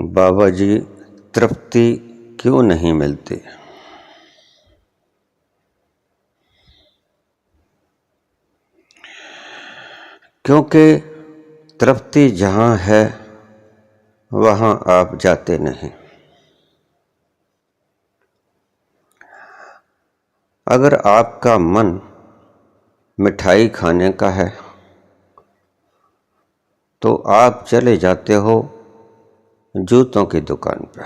बाबा जी, तृप्ति क्यों नहीं मिलती? क्योंकि तृप्ति जहाँ है वहाँ आप जाते नहीं। अगर आपका मन मिठाई खाने का है तो आप चले जाते हो जूतों की दुकान पर।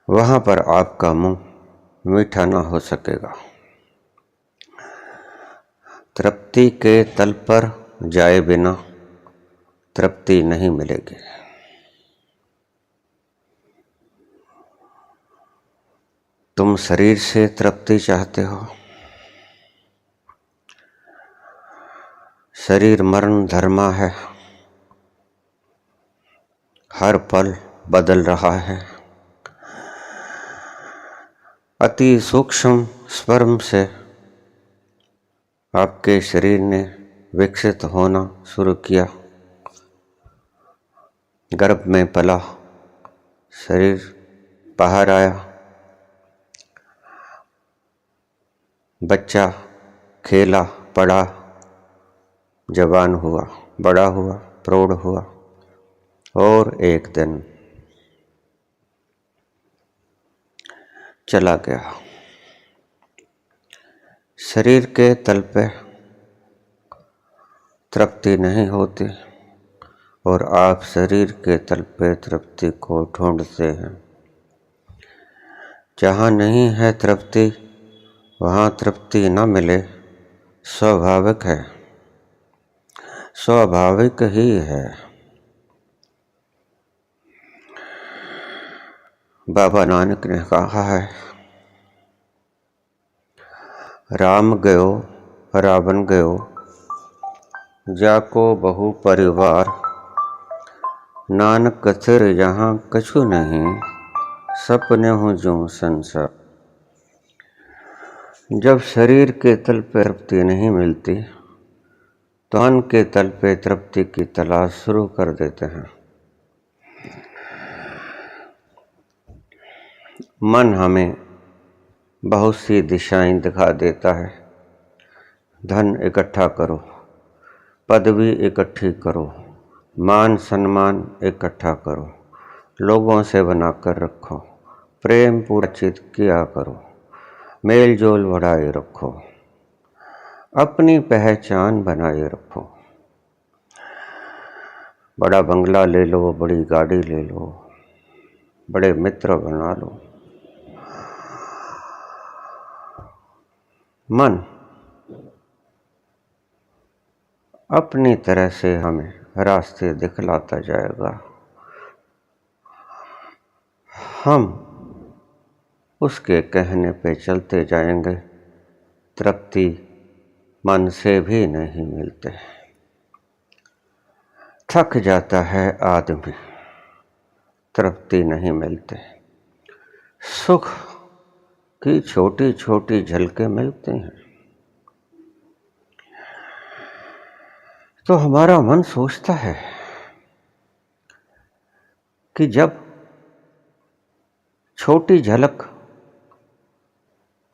वहाँ पर आपका मुंह मीठा ना हो सकेगा। तृप्ति के तल पर जाए बिना तृप्ति नहीं मिलेगी। तुम शरीर से तृप्ति चाहते हो। शरीर मरण धर्मा है, हर पल बदल रहा है। अति सूक्ष्म स्पर्म से आपके शरीर ने विकसित होना शुरू किया। गर्भ में पला, शरीर बाहर आया, बच्चा खेला, पढ़ा, जवान हुआ, बड़ा हुआ, प्रौढ़ हुआ और एक दिन चला गया। शरीर के तल पे तृप्ति नहीं होती और आप शरीर के तल पे तृप्ति को ढूंढते हैं। जहाँ नहीं है तृप्ति वहाँ तृप्ति न मिले स्वाभाविक है, स्वाभाविक ही है। बाबा नानक ने कहा है, राम गयो रावण गयो, जाको बहु परिवार, नानक कथिर यहाँ कछु नहीं, सपने हूँ जो संसार। जब शरीर के तल पे तृप्ति नहीं मिलती तो मन के तल पे तृप्ति की तलाश शुरू कर देते हैं। मन हमें बहुत सी दिशाएं दिखा देता है। धन इकट्ठा करो, पदवी इकट्ठी करो, मान सम्मान इकट्ठा करो, लोगों से बनाकर रखो, प्रेम पूरा चित किया करो, मेल जोल बढ़ाए रखो, अपनी पहचान बनाए रखो। बड़ा बंगला ले लो, बड़ी गाड़ी ले लो, बड़े मित्र बना लो। मन अपनी तरह से हमें रास्ते दिखलाता जाएगा। हम उसके कहने पे चलते जाएंगे। तृप्ति मन से भी नहीं मिलते। थक जाता है आदमी, तृप्ति नहीं मिलते। सुख की छोटी छोटी झलकें मिलती हैं तो हमारा मन सोचता है कि जब छोटी झलक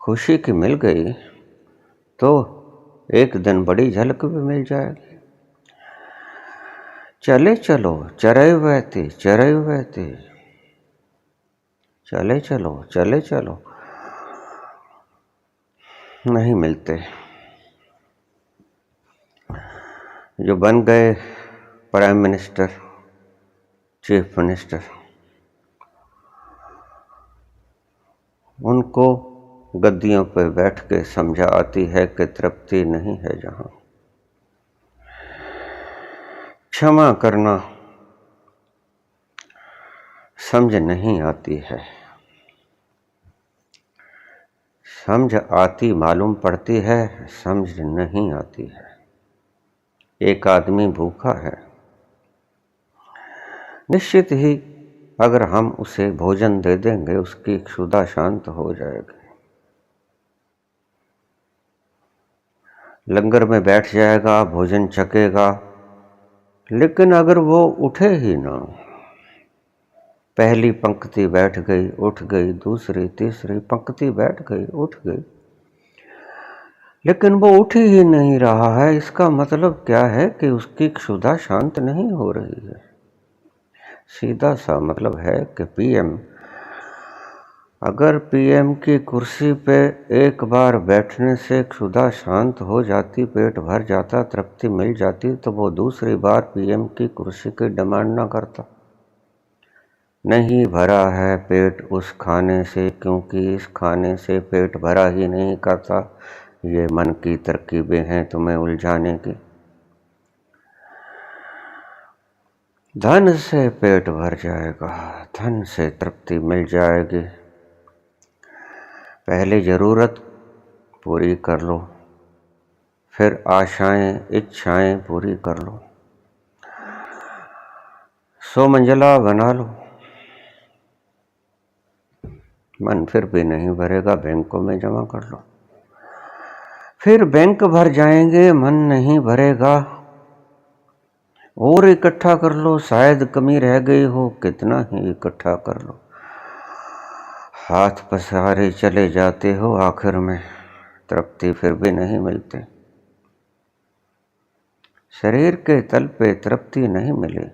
खुशी की मिल गई तो एक दिन बड़ी झलक भी मिल जाएगी। चले चलो चरई बहती, चरई बहती, चले चलो चले चलो, नहीं मिलते। जो बन गए प्राइम मिनिस्टर, चीफ मिनिस्टर, उनको गद्दियों पर बैठ के समझा आती है कि तृप्ति नहीं है जहां। क्षमा करना समझ नहीं आती है। समझ आती मालूम पड़ती है, समझ नहीं आती है। एक आदमी भूखा है, निश्चित ही अगर हम उसे भोजन दे देंगे उसकी क्षुधा शांत हो जाएगी। लंगर में बैठ जाएगा, भोजन चखेगा, लेकिन अगर वो उठे ही ना, पहली पंक्ति बैठ गई उठ गई, दूसरी तीसरी पंक्ति बैठ गई उठ गई, लेकिन वो उठ ही नहीं रहा है, इसका मतलब क्या है कि उसकी क्षुधा शांत नहीं हो रही है। सीधा सा मतलब है कि पीएम, अगर पीएम की कुर्सी पे एक बार बैठने से क्षुधा शांत हो जाती, पेट भर जाता, तृप्ति मिल जाती, तो वो दूसरी बार पीएम की कुर्सी की डिमांड ना करता। नहीं भरा है पेट उस खाने से, क्योंकि इस खाने से पेट भरा ही नहीं करता। ये मन की तरकीबें हैं तुम्हें उलझाने की। धन से पेट भर जाएगा, धन से तृप्ति मिल जाएगी। पहले ज़रूरत पूरी कर लो, फिर आशाएं इच्छाएं पूरी कर लो, 100 मंजिला बना लो। मन फिर भी नहीं भरेगा, बैंकों में जमा कर लो, फिर बैंक भर जाएंगे, मन नहीं भरेगा, और इकट्ठा कर लो, शायद कमी रह गई हो, कितना ही इकट्ठा कर लो, हाथ पसारे चले जाते हो, आखिर में तृप्ति फिर भी नहीं मिलती। शरीर के तल पे तृप्ति नहीं मिली,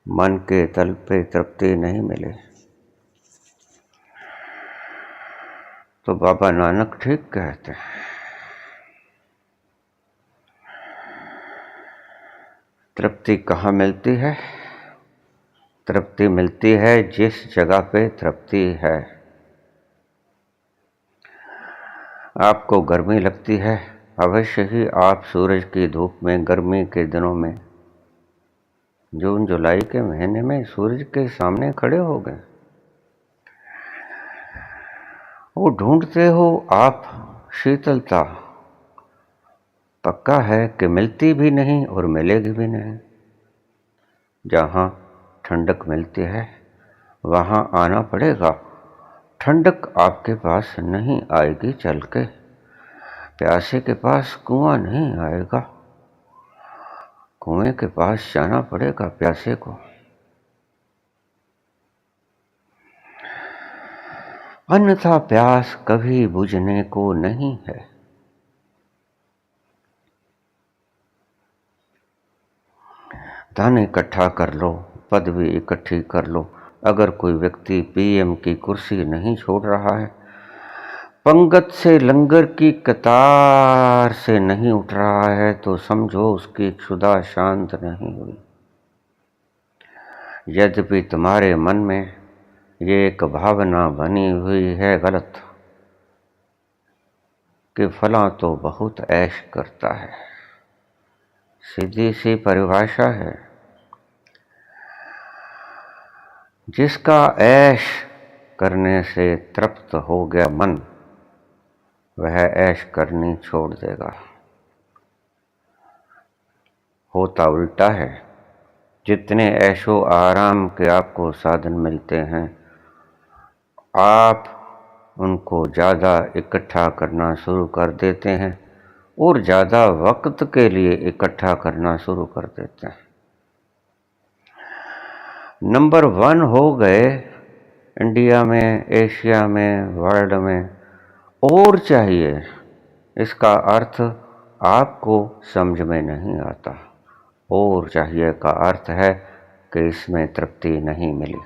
मन के तल पे तृप्ति नहीं मिली। तो बाबा नानक ठीक कहते हैं, तृप्ति कहाँ मिलती है? तृप्ति मिलती है जिस जगह पे तृप्ति है। आपको गर्मी लगती है, अवश्य ही आप सूरज की धूप में गर्मी के दिनों में, जून जुलाई के महीने में सूरज के सामने खड़े हो गए, वो ढूंढते हो आप शीतलता, पक्का है कि मिलती भी नहीं और मिलेगी भी नहीं। जहाँ ठंडक मिलती है वहाँ आना पड़ेगा, ठंडक आपके पास नहीं आएगी चल के, प्यासे के पास कुआं नहीं आएगा, कुएं के पास जाना पड़ेगा प्यासे को। अन्यथा प्यास कभी बुझने को नहीं है। धन इकट्ठा कर लो, पदवी इकट्ठी कर लो। अगर कोई व्यक्ति पीएम की कुर्सी नहीं छोड़ रहा है, पंगत से लंगर की कतार से नहीं उठ रहा है, तो समझो उसकी क्षुधा शांत नहीं हुई। यद्यपि तुम्हारे मन में ये एक भावना बनी हुई है गलत कि फलां तो बहुत ऐश करता है, सीधी सी परिभाषा है। जिसका ऐश करने से तृप्त हो गया मन, वह ऐश करनी छोड़ देगा। होता उल्टा है, जितने ऐशो आराम के आपको साधन मिलते हैं, आप उनको ज़्यादा इकट्ठा करना शुरू कर देते हैं और ज़्यादा वक्त के लिए इकट्ठा करना शुरू कर देते हैं। नंबर 1 हो गए इंडिया में, एशिया में, वर्ल्ड में, और चाहिए। इसका अर्थ आपको समझ में नहीं आता। और चाहिए का अर्थ है कि इसमें तृप्ति नहीं मिली।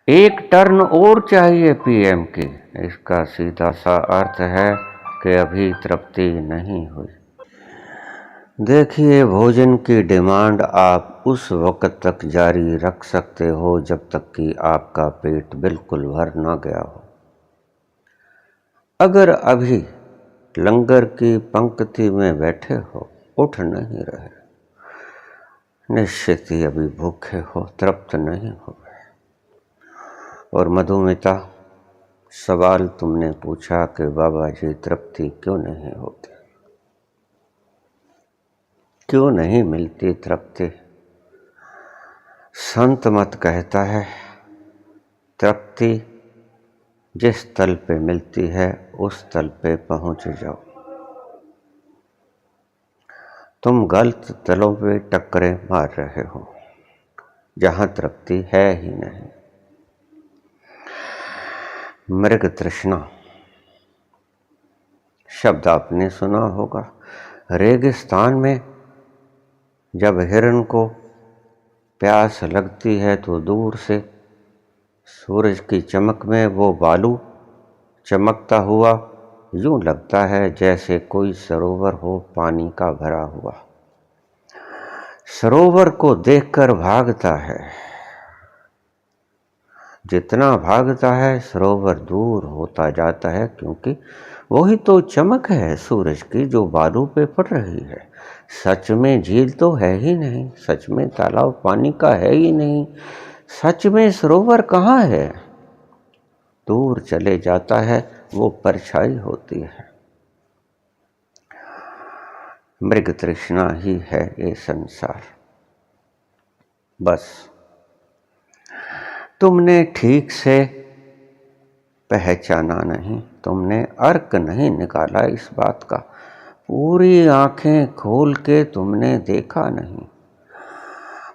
एक टर्न और चाहिए पीएम की, इसका सीधा सा अर्थ है कि अभी तृप्ति नहीं हुई। देखिए, भोजन की डिमांड आप उस वक्त तक जारी रख सकते हो जब तक कि आपका पेट बिल्कुल भर ना गया हो। अगर अभी लंगर की पंक्ति में बैठे हो, उठ नहीं रहे, निश्चित ही अभी भूखे हो, तृप्त नहीं हो। और मधुमिता, सवाल तुमने पूछा कि बाबा जी तृप्ति क्यों नहीं होती, क्यों नहीं मिलती तृप्ति? संत मत कहता है, तृप्ति जिस तल पे मिलती है उस तल पे पहुंच जाओ। तुम गलत तलों पे टक्करें मार रहे हो जहां तृप्ति है ही नहीं। मृग तृष्णा शब्द आपने सुना होगा। रेगिस्तान में जब हिरण को प्यास लगती है तो दूर से सूरज की चमक में वो बालू चमकता हुआ यूं लगता है जैसे कोई सरोवर हो पानी का भरा हुआ। सरोवर को देखकर भागता है, जितना भागता है सरोवर दूर होता जाता है, क्योंकि वही तो चमक है सूरज की जो बालू पे पड़ रही है। सच में झील तो है ही नहीं, सच में तालाब पानी का है ही नहीं, सच में सरोवर कहाँ है। दूर चले जाता है, वो परछाई होती है। मृग तृष्णा ही है ये संसार। बस तुमने ठीक से पहचाना नहीं, तुमने अर्क नहीं निकाला इस बात का, पूरी आंखें खोल के तुमने देखा नहीं,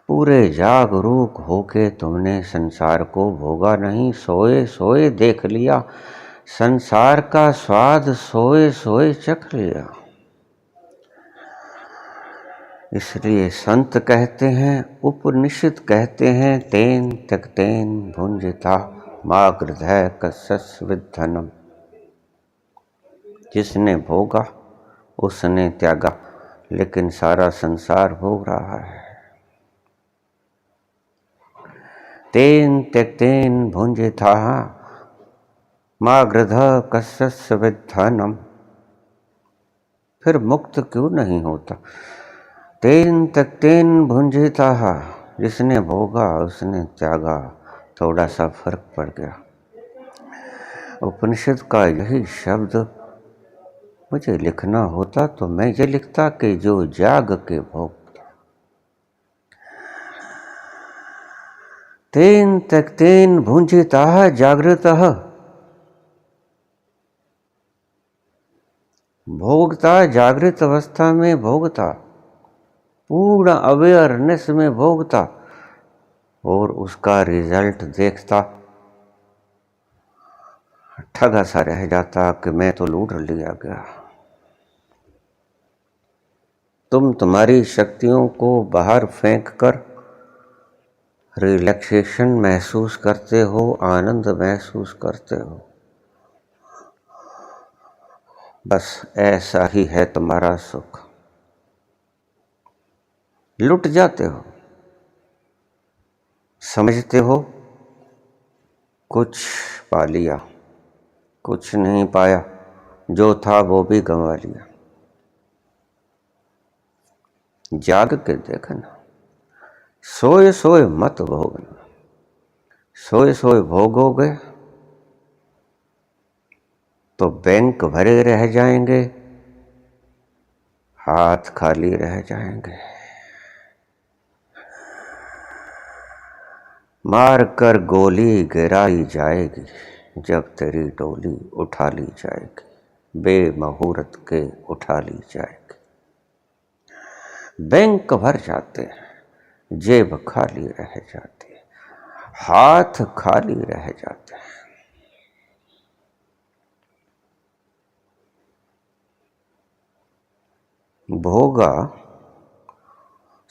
पूरे जागरूक होके तुमने संसार को भोगा नहीं। सोए सोए देख लिया संसार का स्वाद, सोए सोए चख लिया। इसलिए संत कहते हैं, उपनिषद कहते हैं, तेन त्यक्तेन भुंजिता मागृधय कस्स विद्धनम। जिसने भोगा उसने त्यागा, लेकिन सारा संसार भोग रहा है। तेन त्यक्तेन भुंजिता मागृधः कस्स विद्धनम। फिर मुक्त क्यों नहीं होता? तेन त्यक्तेन भुंजिता, जिसने भोगा उसने त्यागा, थोड़ा सा फर्क पड़ गया। उपनिषद का यही शब्द मुझे लिखना होता तो मैं ये लिखता कि जो जाग के भोगता। तेन त्यक्तेन भुंजिता जागृतः, भोगता जागृत अवस्था में भोगता, पूर्ण अवेयरनेस में भोगता, और उसका रिजल्ट देखता, ठगा सा रह जाता कि मैं तो लूट लिया गया। तुम तुम्हारी शक्तियों को बाहर फेंक कर रिलैक्सेशन महसूस करते हो, आनंद महसूस करते हो। बस ऐसा ही है तुम्हारा सुख। लुट जाते हो, समझते हो कुछ पा लिया, कुछ नहीं पाया, जो था वो भी गंवा लिया। जाग के देखना, सोए सोए मत भोगना। सोए सोए भोगोगे तो बैंक भरे रह जाएंगे, हाथ खाली रह जाएंगे। मार कर गोली गिराई जाएगी जब तेरी डोली उठा ली जाएगी, बेमुहूर्त के उठा ली जाएगी। बैंक भर जाते हैं, जेब खाली रह जाती है, हाथ खाली रह जाते हैं। भोगा,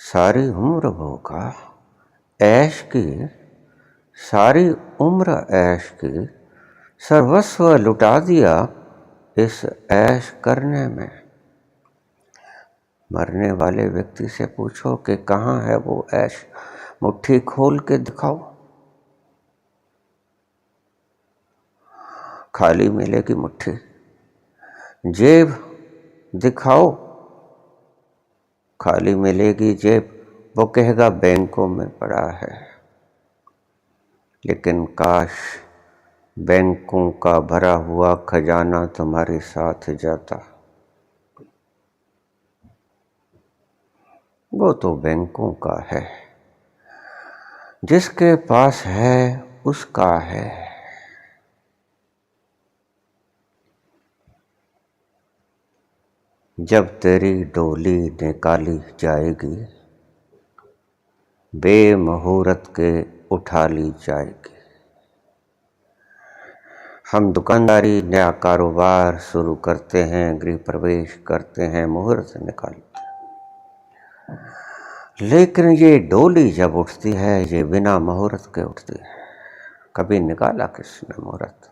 सारी उम्र भोगा, ऐश की, सारी उम्र ऐश की, सर्वस्व लुटा दिया इस ऐश करने में। मरने वाले व्यक्ति से पूछो कि कहाँ है वो ऐश, मुट्ठी खोल के दिखाओ, खाली मिलेगी मुट्ठी। जेब दिखाओ, खाली मिलेगी जेब, वो कहेगा बैंकों में पड़ा है। लेकिन काश बैंकों का भरा हुआ खजाना तुम्हारे साथ जाता। वो तो बैंकों का है, जिसके पास है उसका है। जब तेरी डोली निकाली जाएगी, बेमुहूर्त के उठा ली जाएगी। हम दुकानदारी, नया कारोबार शुरू करते हैं, गृह प्रवेश करते हैं, मुहूर्त निकालते हैं, लेकिन ये डोली जब उठती है ये बिना मुहूर्त के उठती है। कभी निकाला किसने मुहूर्त?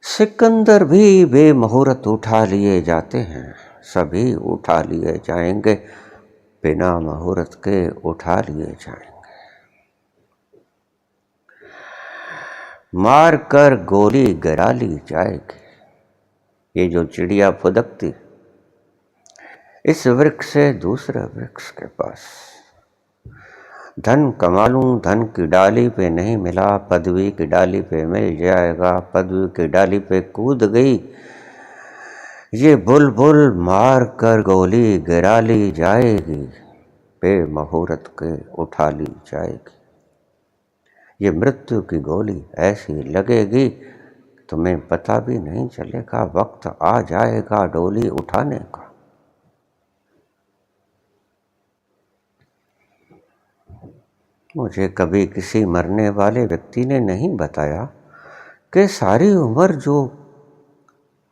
सिकंदर भी बेमुहूर्त उठा लिए जाते हैं, सभी उठा लिए जाएंगे, बिना मुहूर्त के उठा लिए जाएंगे। मार कर गोली गिरा ली जाएगी। ये जो चिड़िया फुदकती इस वृक्ष से दूसरे वृक्ष के पास, धन कमा लूं, धन की डाली पे नहीं मिला, पदवी की डाली पे मिल जाएगा। पदवी की डाली पे कूद गई ये बुलबुल, मार कर गोली गिरा ली जाएगी, बेमुहूर्त के उठा ली जाएगी। ये मृत्यु की गोली ऐसी लगेगी तुम्हें पता भी नहीं चलेगा, वक्त आ जाएगा डोली उठाने का। मुझे कभी किसी मरने वाले व्यक्ति ने नहीं बताया कि सारी उम्र जो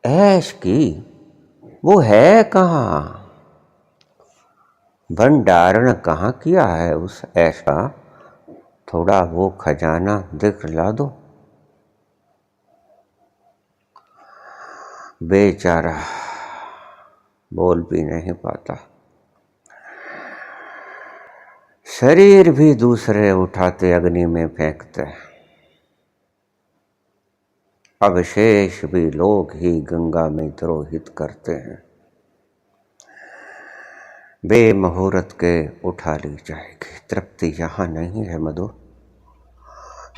ऐश की वो है कहाँ, भंडारण कहाँ किया है उस ऐश का, थोड़ा वो खजाना दिखला दो। बेचारा बोल भी नहीं पाता, शरीर भी दूसरे उठाते अग्नि में फेंकते, अवशेष भी लोग ही गंगा में द्रोहित करते हैं। बेमुहूर्त के उठा ली जाएगी। तृप्ति यहाँ नहीं है मधु,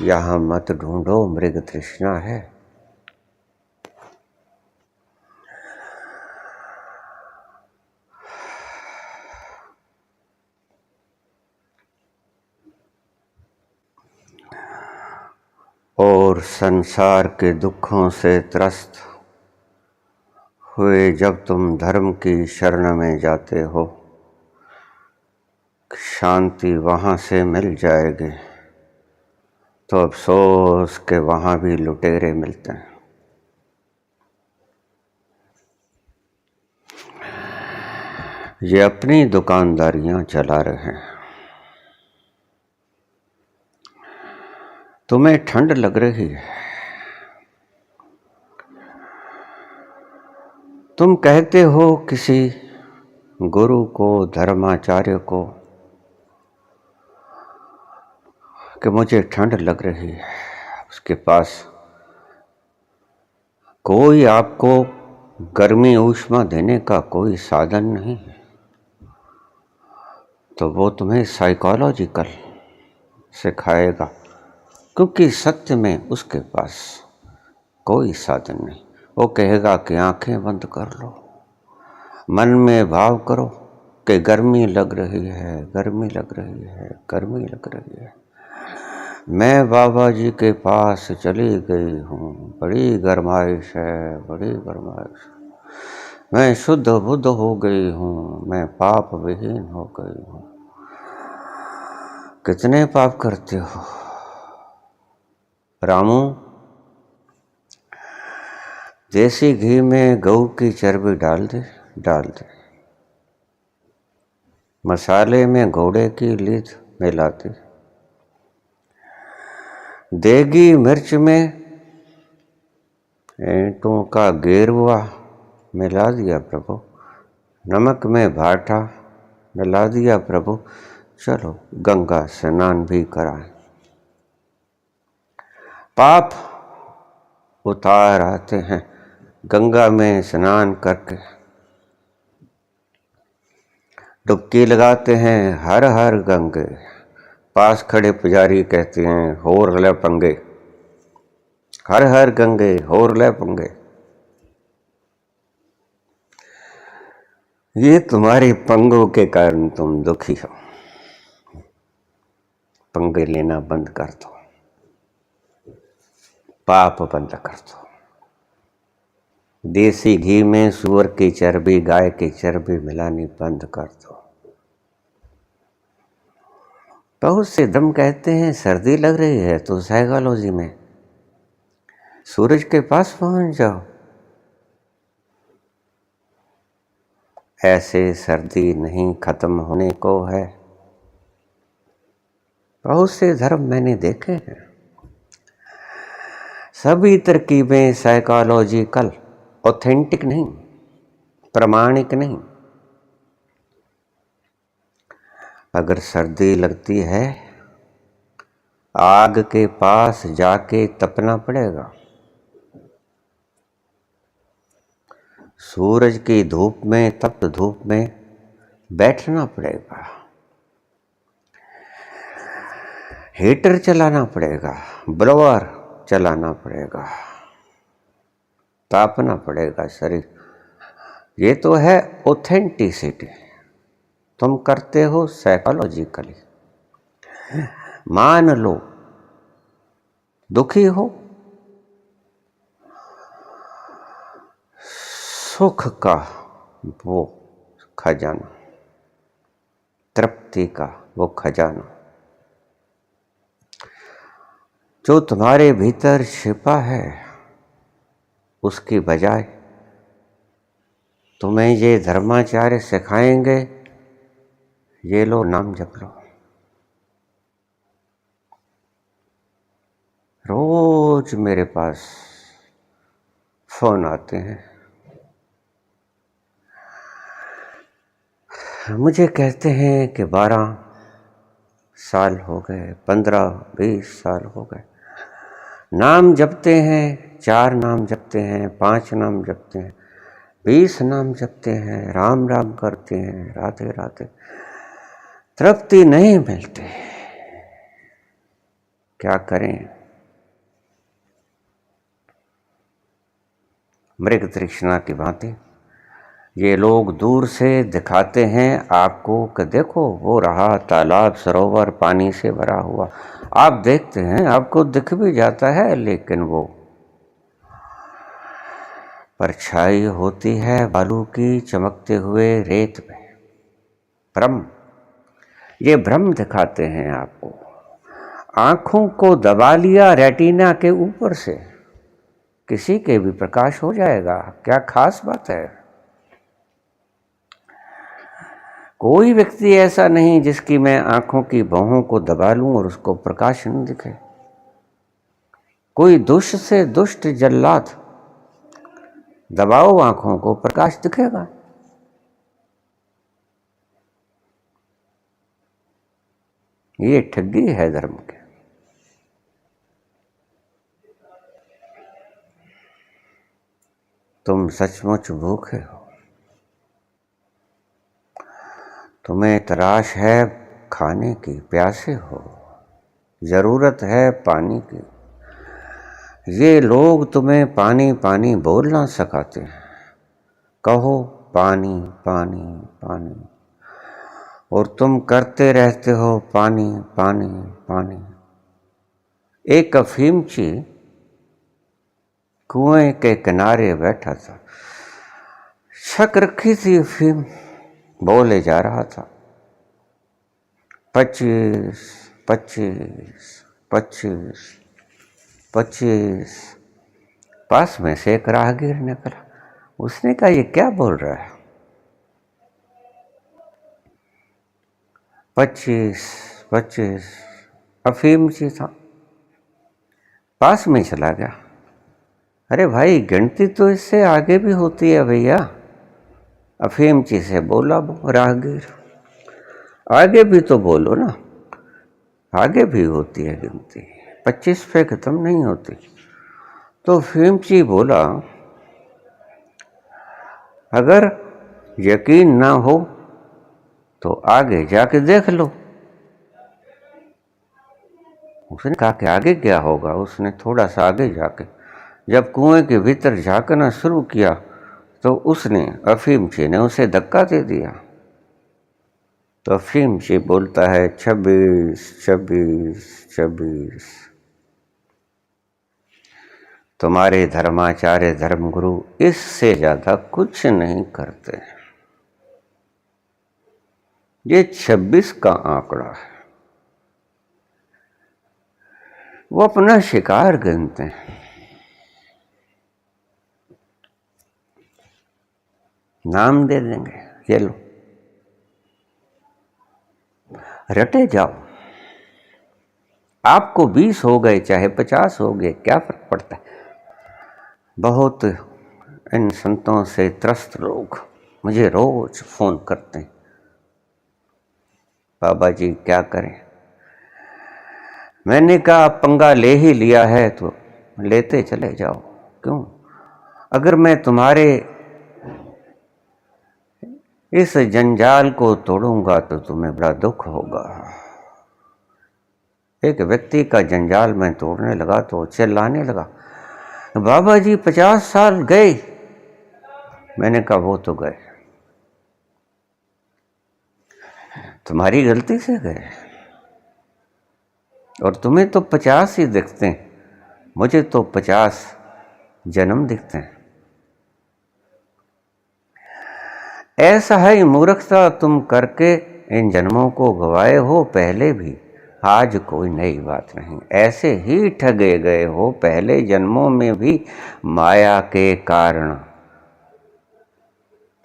यहाँ मत ढूंढो, मृग तृष्णा है। और संसार के दुखों से त्रस्त हुए जब तुम धर्म की शरण में जाते हो, शांति वहाँ से मिल जाएगी, तो अफसोस के वहाँ भी लुटेरे मिलते हैं। ये अपनी दुकानदारियां चला रहे हैं। तुम्हें ठंड लग रही है, तुम कहते हो किसी गुरु को, धर्माचार्य को कि मुझे ठंड लग रही है। उसके पास कोई आपको गर्मी ऊष्मा देने का कोई साधन नहीं है, तो वो तुम्हें साइकोलॉजिकल सिखाएगा, क्योंकि सत्य में उसके पास कोई साधन नहीं। वो कहेगा कि आंखें बंद कर लो, मन में भाव करो कि गर्मी लग रही है, गर्मी लग रही है, गर्मी लग रही है। मैं बाबा जी के पास चली गई हूँ, बड़ी गरमाइश है, बड़ी गरमाइश। मैं शुद्ध बुद्ध हो गई हूँ, मैं पाप विहीन हो गई हूँ। कितने पाप करते हो रामू? देसी घी में गऊ की चर्बी डाल दे, डाल दे। मसाले में घोड़े की लीद मिला दे। देगी मिर्च में ईंटों का गेरुआ मिला दिया प्रभु, नमक में भाटा मिला दिया प्रभु। चलो गंगा स्नान भी कराएं, पाप उतार आते हैं गंगा में स्नान करके। डुबकी लगाते हैं, हर हर गंगे। पास खड़े पुजारी कहते हैं, होर ले पंगे, हर हर गंगे, होर ले पंगे। ये तुम्हारे पंगों के कारण तुम दुखी हो। पंगे लेना बंद कर दो, पाप बंद कर दो। देसी घी में सूअर की चर्बी, गाय की चर्बी मिलानी बंद कर दो। बहुत से दम कहते हैं सर्दी लग रही है तो साइकोलॉजी में सूरज के पास पहुंच जाओ। ऐसे सर्दी नहीं खत्म होने को है। बहुत से धर्म मैंने देखे हैं, सभी तरकीबें साइकोलॉजिकल, ऑथेंटिक नहीं, प्रमाणिक नहीं। अगर सर्दी लगती है आग के पास जाके तपना पड़ेगा, सूरज की धूप में, तप्त धूप में बैठना पड़ेगा, हीटर चलाना पड़ेगा, ब्लोअर चलाना पड़ेगा, तापना पड़ेगा शरीर। ये तो है ऑथेंटिसिटी, तुम करते हो साइकोलॉजिकली। मान लो दुखी हो, सुख का वो खजाना, तृप्ति का वो खजाना जो तुम्हारे भीतर छिपा है, उसकी बजाय तुम्हें ये धर्माचार्य सिखाएंगे, ये लो नाम जप लो। रोज मेरे पास फोन आते हैं, मुझे कहते हैं कि 12 साल हो गए, 15-20 साल हो गए, नाम जपते हैं, 4 नाम जपते हैं, 5 नाम जपते हैं, 20 नाम जपते हैं, राम राम करते हैं, राधे राधे, तृप्ति नहीं मिलती। क्या करें? मृग तृष्णा की भांति ये लोग दूर से दिखाते हैं आपको कि देखो वो रहा तालाब, सरोवर पानी से भरा हुआ। आप देखते हैं, आपको दिख भी जाता है, लेकिन वो परछाई होती है बालू की चमकते हुए रेत में। भ्रम, ये भ्रम दिखाते हैं आपको। आंखों को दबा लिया रेटिना के ऊपर से, किसी के भी प्रकाश हो जाएगा, क्या खास बात है। कोई व्यक्ति ऐसा नहीं जिसकी मैं आंखों की भौहों को दबा लूं और उसको प्रकाश न दिखे। कोई दुष्ट से दुष्ट जल्लाद दबाओ आंखों को, प्रकाश दिखेगा। ये ठगी है धर्म के। तुम सचमुच भूखे हो, तुम्हें तलाश है खाने की, प्यासे हो, जरूरत है पानी की। ये लोग तुम्हें पानी पानी बोलना सिखाते हैं, कहो पानी पानी पानी, और तुम करते रहते हो पानी पानी पानी। एक अफीमची कुएं के किनारे बैठा था, छक रखी थी अफीम, बोले जा रहा था 25 25 25 25। पास में से एक राहगीर निकला, उसने कहा ये क्या बोल रहा है? 25 25 अफीमची था, पास में चला गया। अरे भाई गिनती तो इससे आगे भी होती है भैया। अफीमची से बोला वो राहगीर, आगे भी तो बोलो ना, आगे भी होती है गिनती, 25 पे खत्म नहीं होती। तो अफीमची बोला अगर यकीन ना हो तो आगे जाके देख लो। उसने कहा कि आगे क्या होगा? उसने थोड़ा सा आगे जाके जब कुएं के भीतर झांकना शुरू किया तो उसने, अफीमची ने उसे धक्का दे दिया। तो अफीमची बोलता है 26 26 26। तुम्हारे धर्माचार्य धर्मगुरु इससे ज्यादा कुछ नहीं करते। ये 26 का आंकड़ा है, वो अपना शिकार गिनते हैं। नाम दे देंगे, ये लो, रटे जाओ। आपको 20 हो गए चाहे 50 हो गए, क्या फर्क पड़ता है। बहुत इन संतों से त्रस्त लोग मुझे रोज फोन करते हैं, बाबा जी क्या करें। मैंने कहा पंगा ले ही लिया है तो लेते चले जाओ। क्यों? अगर मैं तुम्हारे इस जंजाल को तोड़ूंगा तो तुम्हें बड़ा दुख होगा। एक व्यक्ति का जंजाल मैं तोड़ने लगा तो चिल्लाने लगा, बाबा जी 50 साल गए। मैंने कहा वो तो गए, तुम्हारी गलती से गए, और तुम्हें तो 50 ही दिखते हैं, मुझे तो 50 जन्म दिखते हैं। ऐसा है मूर्खता तुम करके इन जन्मों को गवाए हो पहले भी, आज कोई नई बात नहीं। ऐसे ही ठगे गए हो पहले जन्मों में भी माया के कारण।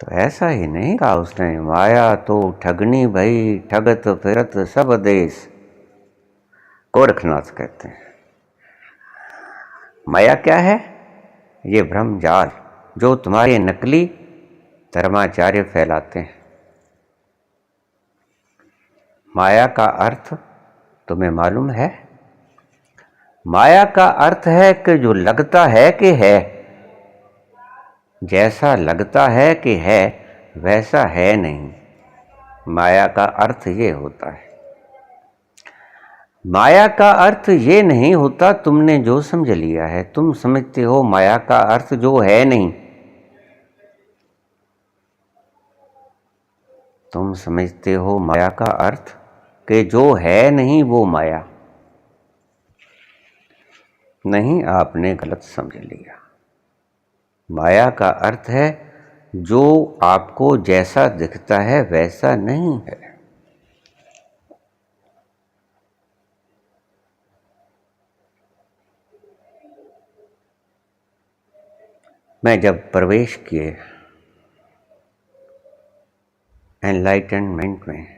तो ऐसा ही नहीं कहा उसने, माया तो ठगनी भई, ठगत फिरत सब देश, गोरखनाथ कहते हैं। माया क्या है? ये भ्रम जाल जो तुम्हारे नकली धर्माचार्य फैलाते हैं। माया का अर्थ तुम्हें मालूम है? माया का अर्थ है कि जो लगता है कि है, जैसा लगता है कि है वैसा है नहीं। माया का अर्थ ये होता है। माया का अर्थ ये नहीं होता तुमने जो समझ लिया है। तुम समझते हो माया का अर्थ जो है नहीं, तुम समझते हो माया का अर्थ कि जो है नहीं वो माया। नहीं, आपने गलत समझ लिया। माया का अर्थ है जो आपको जैसा दिखता है वैसा नहीं है। मैं जब प्रवेश किए एनलाइटनमेंट में,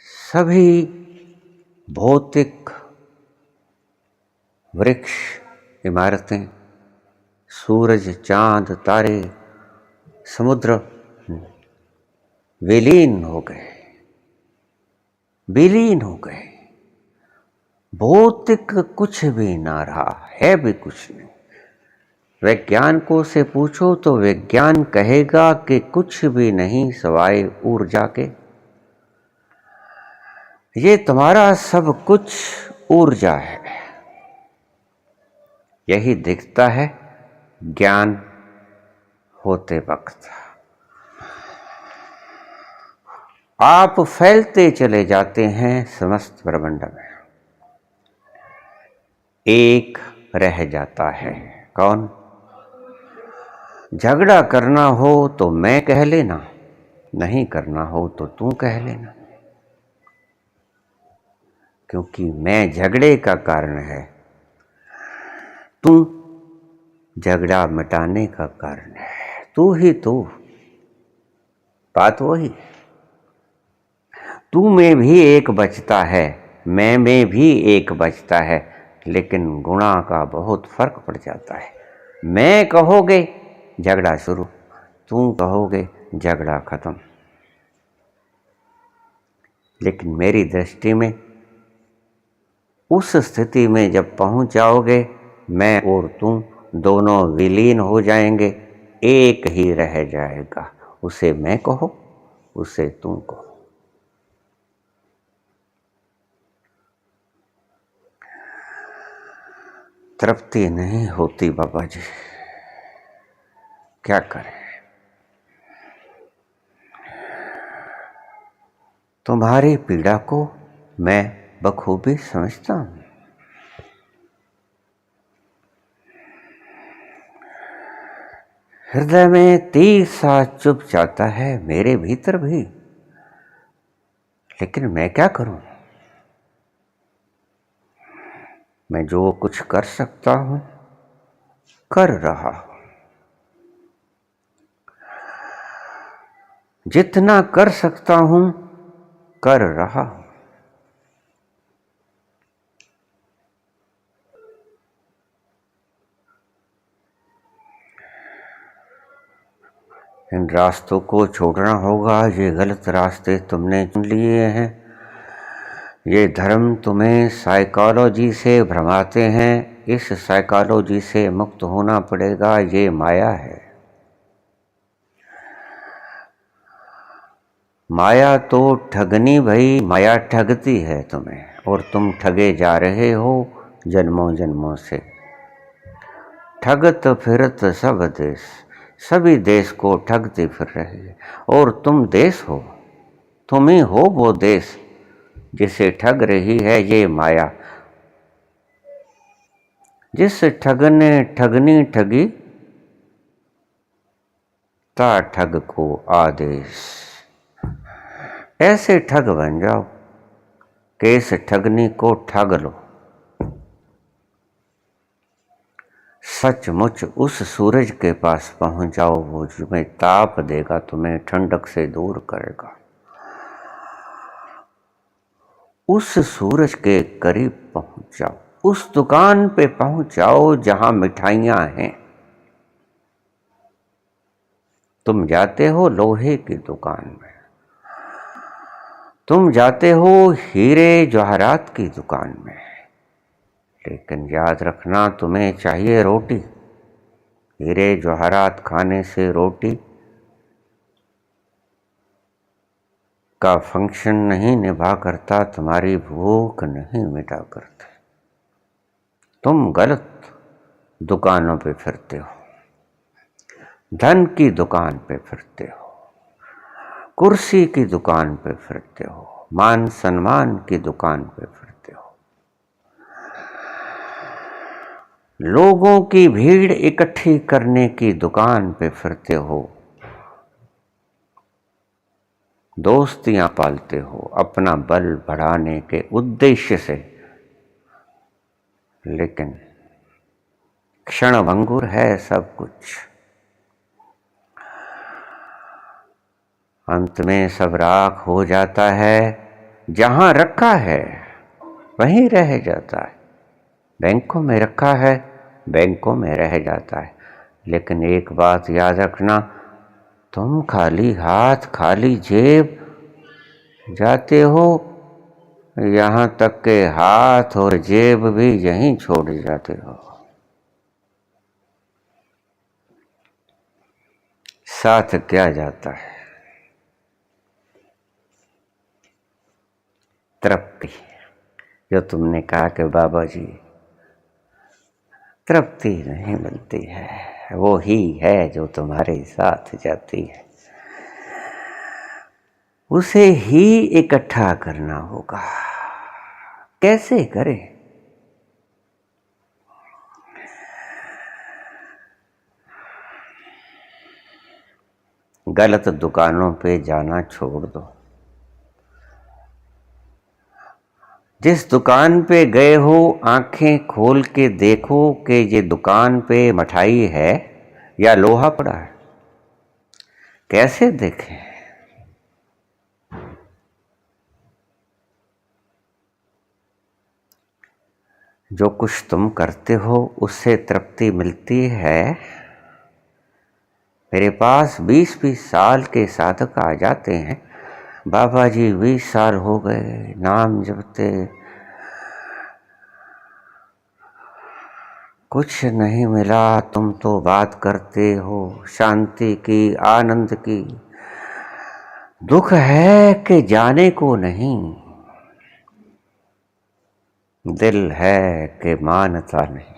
सभी भौतिक वृक्ष, इमारतें, सूरज, चांद, तारे, समुद्र विलीन हो गए, विलीन हो गए। भौतिक कुछ भी ना रहा, है भी कुछ नहीं। वैज्ञानिकों से पूछो तो विज्ञान कहेगा कि कुछ भी नहीं सिवाय ऊर्जा के। ये तुम्हारा सब कुछ ऊर्जा है। यही दिखता है ज्ञान होते वक्त। आप फैलते चले जाते हैं समस्त ब्रह्मांड में, एक रह जाता है। कौन? झगड़ा करना हो तो मैं कह लेना, नहीं करना हो तो तू कह लेना, क्योंकि मैं झगड़े का कारण है, तू झगड़ा मिटाने का कारण है। तू ही तू, बात वही। तू में भी एक बचता है, मैं में भी एक बचता है, लेकिन गुणा का बहुत फर्क पड़ जाता है। मैं कहोगे झगड़ा शुरू, तू कहोगे झगड़ा खत्म। लेकिन मेरी दृष्टि में उस स्थिति में जब पहुंच जाओगे, मैं और तू दोनों विलीन हो जाएंगे, एक ही रह जाएगा। उसे मैं कहो, उसे तू कहो। तृप्ति नहीं होती बाबा जी, क्या करें। तुम्हारी पीड़ा को मैं बखूबी समझता हूं। हृदय में तीर सा चुभ जाता है, मेरे भीतर भी, लेकिन मैं क्या करूं? मैं जो कुछ कर सकता हूं कर रहा हूं। जितना कर सकता हूं कर रहा हूं। इन रास्तों को छोड़ना होगा। ये गलत रास्ते तुमने चुन लिए हैं। ये धर्म तुम्हें साइकोलॉजी से भ्रमाते हैं। इस साइकोलॉजी से मुक्त होना पड़ेगा। ये माया है। माया तो ठगनी भाई, माया ठगती है तुम्हें और तुम ठगे जा रहे हो जन्मों जन्मों से। ठगत फिरत सब देश, सभी देश को ठगते फिर रहे हैं और तुम देश हो। तुम ही हो वो देश जिसे ठग रही है ये माया। जिस ठग ने ठगनी ठगी, ता ठग को आदेश। ऐसे ठग बन जाओ कि इस ठगनी को ठग लो। सचमुच उस सूरज के पास पहुंच जाओ, वो तुम्हें ताप देगा, तुम्हें ठंडक से दूर करेगा। उस सूरज के करीब पहुंच जाओ, उस दुकान पे पहुंच जाओ जहां मिठाइयां हैं। तुम जाते हो लोहे की दुकान में, तुम जाते हो हीरे जवाहरात की दुकान में, लेकिन याद रखना तुम्हें चाहिए रोटी। हीरे जवाहरात खाने से रोटी का फंक्शन नहीं निभा करता, तुम्हारी भूख नहीं मिटा करता। तुम गलत दुकानों पे फिरते हो, धन की दुकान पे फिरते हो, कुर्सी की दुकान पे फिरते हो, मान सम्मान की दुकान पे फिरते हो, लोगों की भीड़ इकट्ठी करने की दुकान पे फिरते हो, दोस्तियां पालते हो अपना बल बढ़ाने के उद्देश्य से, लेकिन क्षणभंगुर है सब कुछ। अंत में सब राख हो जाता है। जहां रखा है वहीं रह जाता है। बैंकों में रखा है, बैंकों में रह जाता है। लेकिन एक बात याद रखना, तुम खाली हाथ खाली जेब जाते हो, यहां तक के हाथ और जेब भी यहीं छोड़ जाते हो। साथ क्या जाता है? तृप्ति। जो तुमने कहा कि बाबा जी तृप्ति नहीं मिलती है, वो ही है जो तुम्हारे साथ जाती है। उसे ही इकट्ठा करना होगा। कैसे करें? गलत दुकानों पे जाना छोड़ दो। जिस दुकान पे गए हो आंखें खोल के देखो कि ये दुकान पे मिठाई है या लोहा पड़ा है। कैसे देखें? जो कुछ तुम करते हो उससे तृप्ति मिलती है। मेरे पास 20-20 साल के साधक आ जाते हैं, बाबा जी 20 साल हो गए नाम जपते, कुछ नहीं मिला। तुम तो बात करते हो शांति की, आनंद की। दुख है कि जाने को नहीं, दिल है कि मानता नहीं।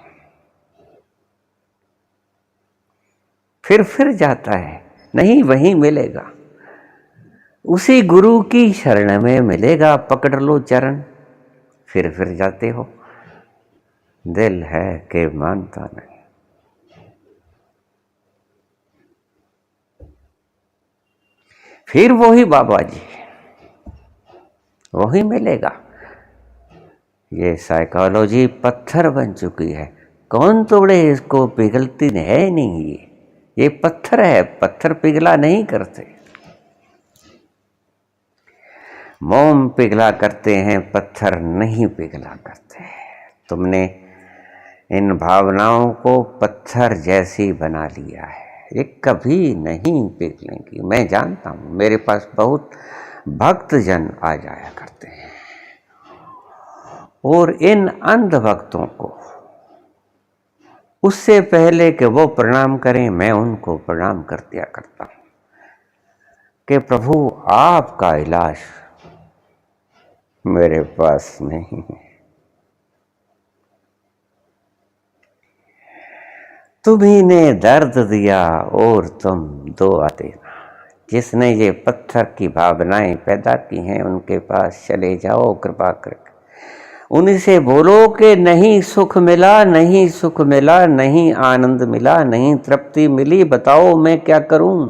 फिर जाता है, नहीं वहीं मिलेगा, उसी गुरु की शरण में मिलेगा। पकड़ लो चरण, फिर जाते हो, दिल है कि मानता नहीं। फिर वही बाबा जी, वही मिलेगा। ये साइकोलॉजी पत्थर बन चुकी है, कौन तोड़े इसको, पिघलती है नहीं। ये पत्थर है, पत्थर पिघला नहीं करते। मोम पिघला करते हैं, पत्थर नहीं पिघला करते। तुमने इन भावनाओं को पत्थर जैसी बना लिया है, ये कभी नहीं पिघलेंगी। मैं जानता हूँ, मेरे पास बहुत भक्तजन आ जाया करते हैं, और इन अंध भक्तों को उससे पहले कि वो प्रणाम करें, मैं उनको प्रणाम कर दिया करता हूँ कि प्रभु आपका इलाज मेरे पास नहीं है, तुम्ही ने दर्द दिया और तुम दुआ देना। जिसने ये पत्थर की भावनाएं पैदा की हैं उनके पास चले जाओ, कृपा करके उनसे बोलो कि नहीं सुख मिला, नहीं सुख मिला, नहीं आनंद मिला, नहीं तृप्ति मिली, बताओ मैं क्या करूं।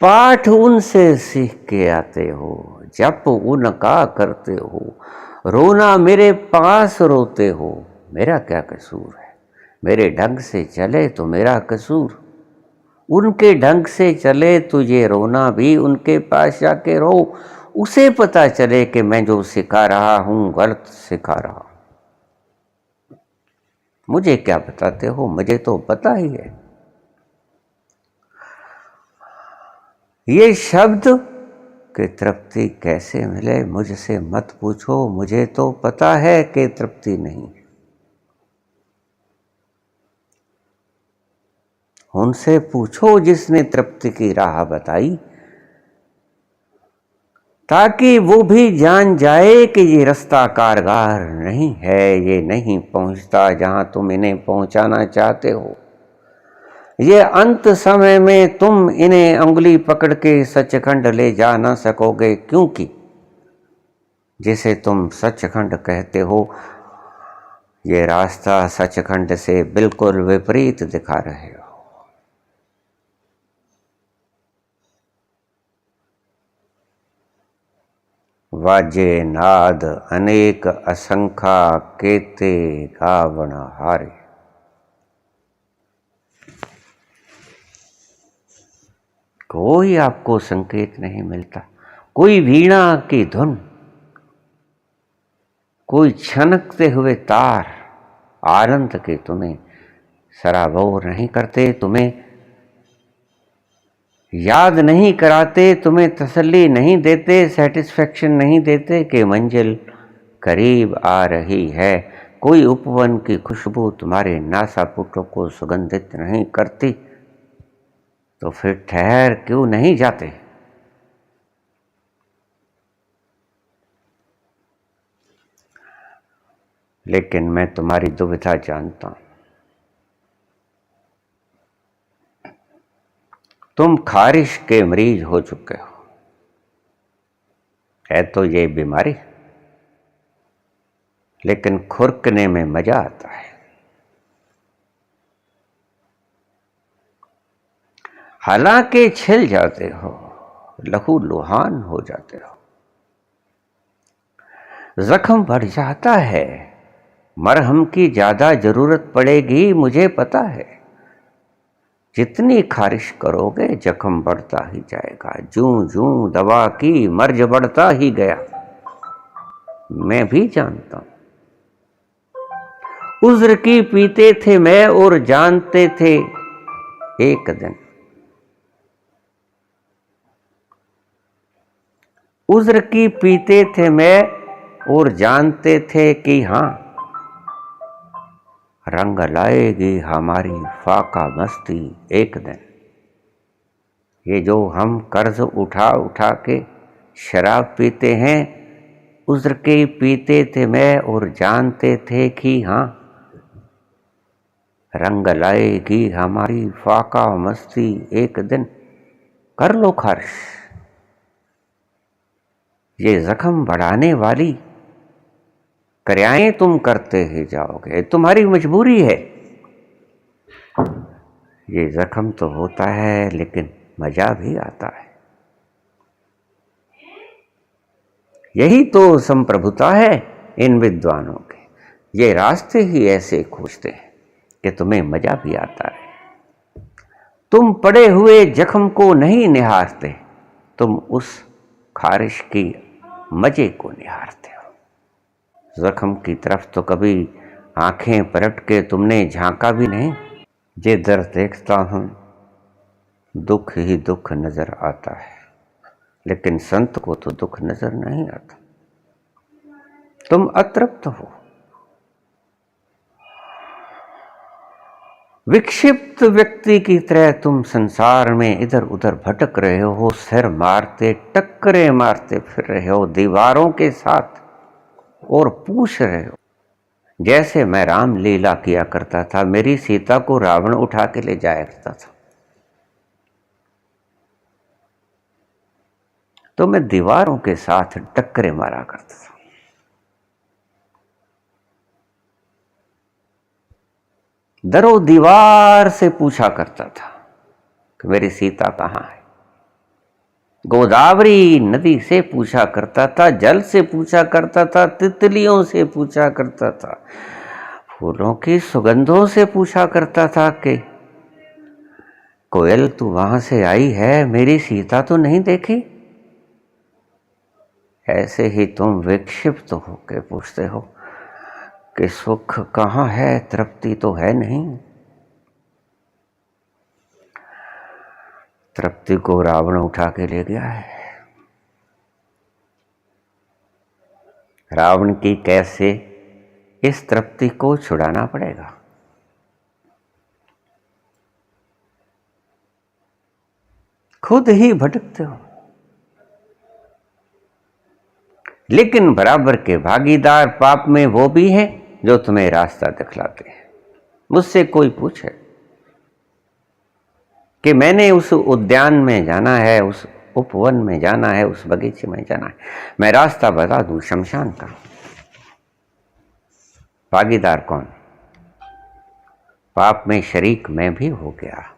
पाठ उनसे सीख के आते हो, जप उनका करते हो, रोना मेरे पास रोते हो, मेरा क्या कसूर है। मेरे ढंग से चले तो मेरा कसूर, उनके ढंग से चले तो ये रोना भी उनके पास जाके रो, उसे पता चले कि मैं जो सिखा रहा हूं गलत सिखा रहा हूं। मुझे क्या बताते हो, मुझे तो पता ही है। ये शब्द कि तृप्ति कैसे मिले मुझसे मत पूछो, मुझे तो पता है कि तृप्ति नहीं है। उनसे पूछो जिसने तृप्ति की राह बताई, ताकि वो भी जान जाए कि ये रास्ता कारगर नहीं है, ये नहीं पहुंचता जहां तुम इन्हें पहुंचाना चाहते हो। ये अंत समय में तुम इन्हें उंगली पकड़ के सचखंड ले जा ना सकोगे, क्योंकि जिसे तुम सचखंड कहते हो ये रास्ता सचखंड से बिल्कुल विपरीत दिखा रहे हो। वाजे नाद अनेक असंख्या केते गावण हारे। कोई आपको संकेत नहीं मिलता, कोई वीणा की धुन, कोई छनकते हुए तार आनंद के तुम्हें सराबोर नहीं करते, तुम्हें याद नहीं कराते, तुम्हें तसल्ली नहीं देते, सेटिस्फेक्शन नहीं देते कि मंजिल करीब आ रही है। कोई उपवन की खुशबू तुम्हारे नासापुटों को सुगंधित नहीं करती, तो फिर ठहर क्यों नहीं जाते। लेकिन मैं तुम्हारी दुविधा जानता हूं। तुम खारिश के मरीज हो चुके हो, है तो ये बीमारी, लेकिन खुरकने में मजा आता है। हालांकि छिल जाते हो, लहू लुहान हो जाते हो, जख्म बढ़ जाता है, मरहम की ज्यादा जरूरत पड़ेगी, मुझे पता है। जितनी खारिश करोगे जख्म बढ़ता ही जाएगा, जूं जूं दवा की मर्ज बढ़ता ही गया। मैं भी जानता हूं। उज्र की पीते थे मैं और जानते थे एक दिन, उज्र की पीते थे मैं और जानते थे कि हां रंग लाएगी हमारी फाका मस्ती एक दिन। ये जो हम कर्ज उठा उठा के शराब पीते हैं, उज्र के पीते थे मैं और जानते थे कि हां रंग लाएगी हमारी फाका मस्ती एक दिन। कर लो खारिश, ये जख्म बढ़ाने वाली क्रियाएं तुम करते ही जाओगे, तुम्हारी मजबूरी है। ये जख्म तो होता है, लेकिन मजा भी आता है। यही तो संप्रभुता है इन विद्वानों के। ये रास्ते ही ऐसे खोजते हैं कि तुम्हें मजा भी आता है। तुम पड़े हुए जख्म को नहीं निहारते, तुम उस खारिश की मजे को निहारते हो। जख्म की तरफ तो कभी आंखें पलट के तुमने झांका भी नहीं। जे दर्द देखता हूं दुख ही दुख नजर आता है, लेकिन संत को तो दुख नजर नहीं आता। तुम अतृप्त हो, विक्षिप्त व्यक्ति की तरह तुम संसार में इधर उधर भटक रहे हो, सिर मारते टक्करे मारते फिर रहे हो दीवारों के साथ, और पूछ रहे हो जैसे मैं राम लीला किया करता था, मेरी सीता को रावण उठा के ले जाया करता था, तो मैं दीवारों के साथ टक्करे मारा करता था। दरो दीवार से पूछा करता था कि मेरी सीता कहाँ है। गोदावरी नदी से पूछा करता था, जल से पूछा करता था, तितलियों से पूछा करता था, फूलों की सुगंधों से पूछा करता था कि कोयल तू वहां से आई है, मेरी सीता तो नहीं देखी। ऐसे ही तुम विक्षिप्त होकर पूछते हो कि सुख कहाँ है, तृप्ति तो है नहीं। तृप्ति को रावण उठा के ले गया है। रावण की कैसे इस तृप्ति को छुड़ाना पड़ेगा। खुद ही भटकते हो, लेकिन बराबर के भागीदार पाप में वो भी हैं जो तुम्हें रास्ता दिखलाते हैं। मुझसे कोई पूछे कि मैंने उस उद्यान में जाना है, उस उपवन में जाना है, उस बगीचे में जाना है, मैं रास्ता बता दूं शमशान का। भागीदार कौन? पाप में शरीक मैं भी हो गया।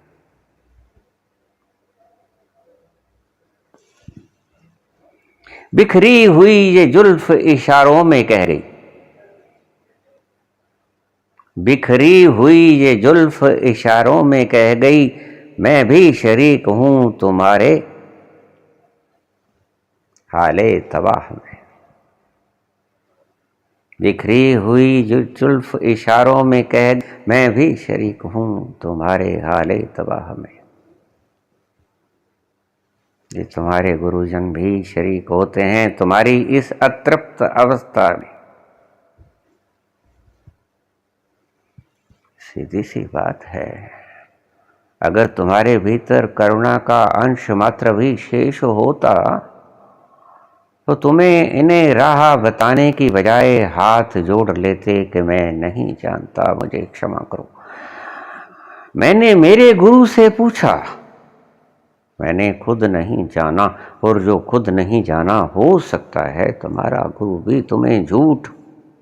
बिखरी हुई ये जुल्फ इशारों में कह गई, बिखरी हुई ये जुल्फ इशारों में कह गई, मैं भी शरीक हूं तुम्हारे हाले तबाह में। बिखरी हुई जो जुल्फ इशारों में कह, मैं भी शरीक हूं तुम्हारे हाले तबाह में। ये तुम्हारे गुरुजन भी शरीक होते हैं तुम्हारी इस अतृप्त अवस्था में। सीधी सी बात है, अगर तुम्हारे भीतर करुणा का अंश मात्र भी शेष होता तो तुम्हें इन्हें राह बताने की बजाय हाथ जोड़ लेते कि मैं नहीं जानता, मुझे क्षमा करो। मैंने मेरे गुरु से पूछा, मैंने खुद नहीं जाना, और जो खुद नहीं जाना हो सकता है तुम्हारा गुरु भी तुम्हें झूठ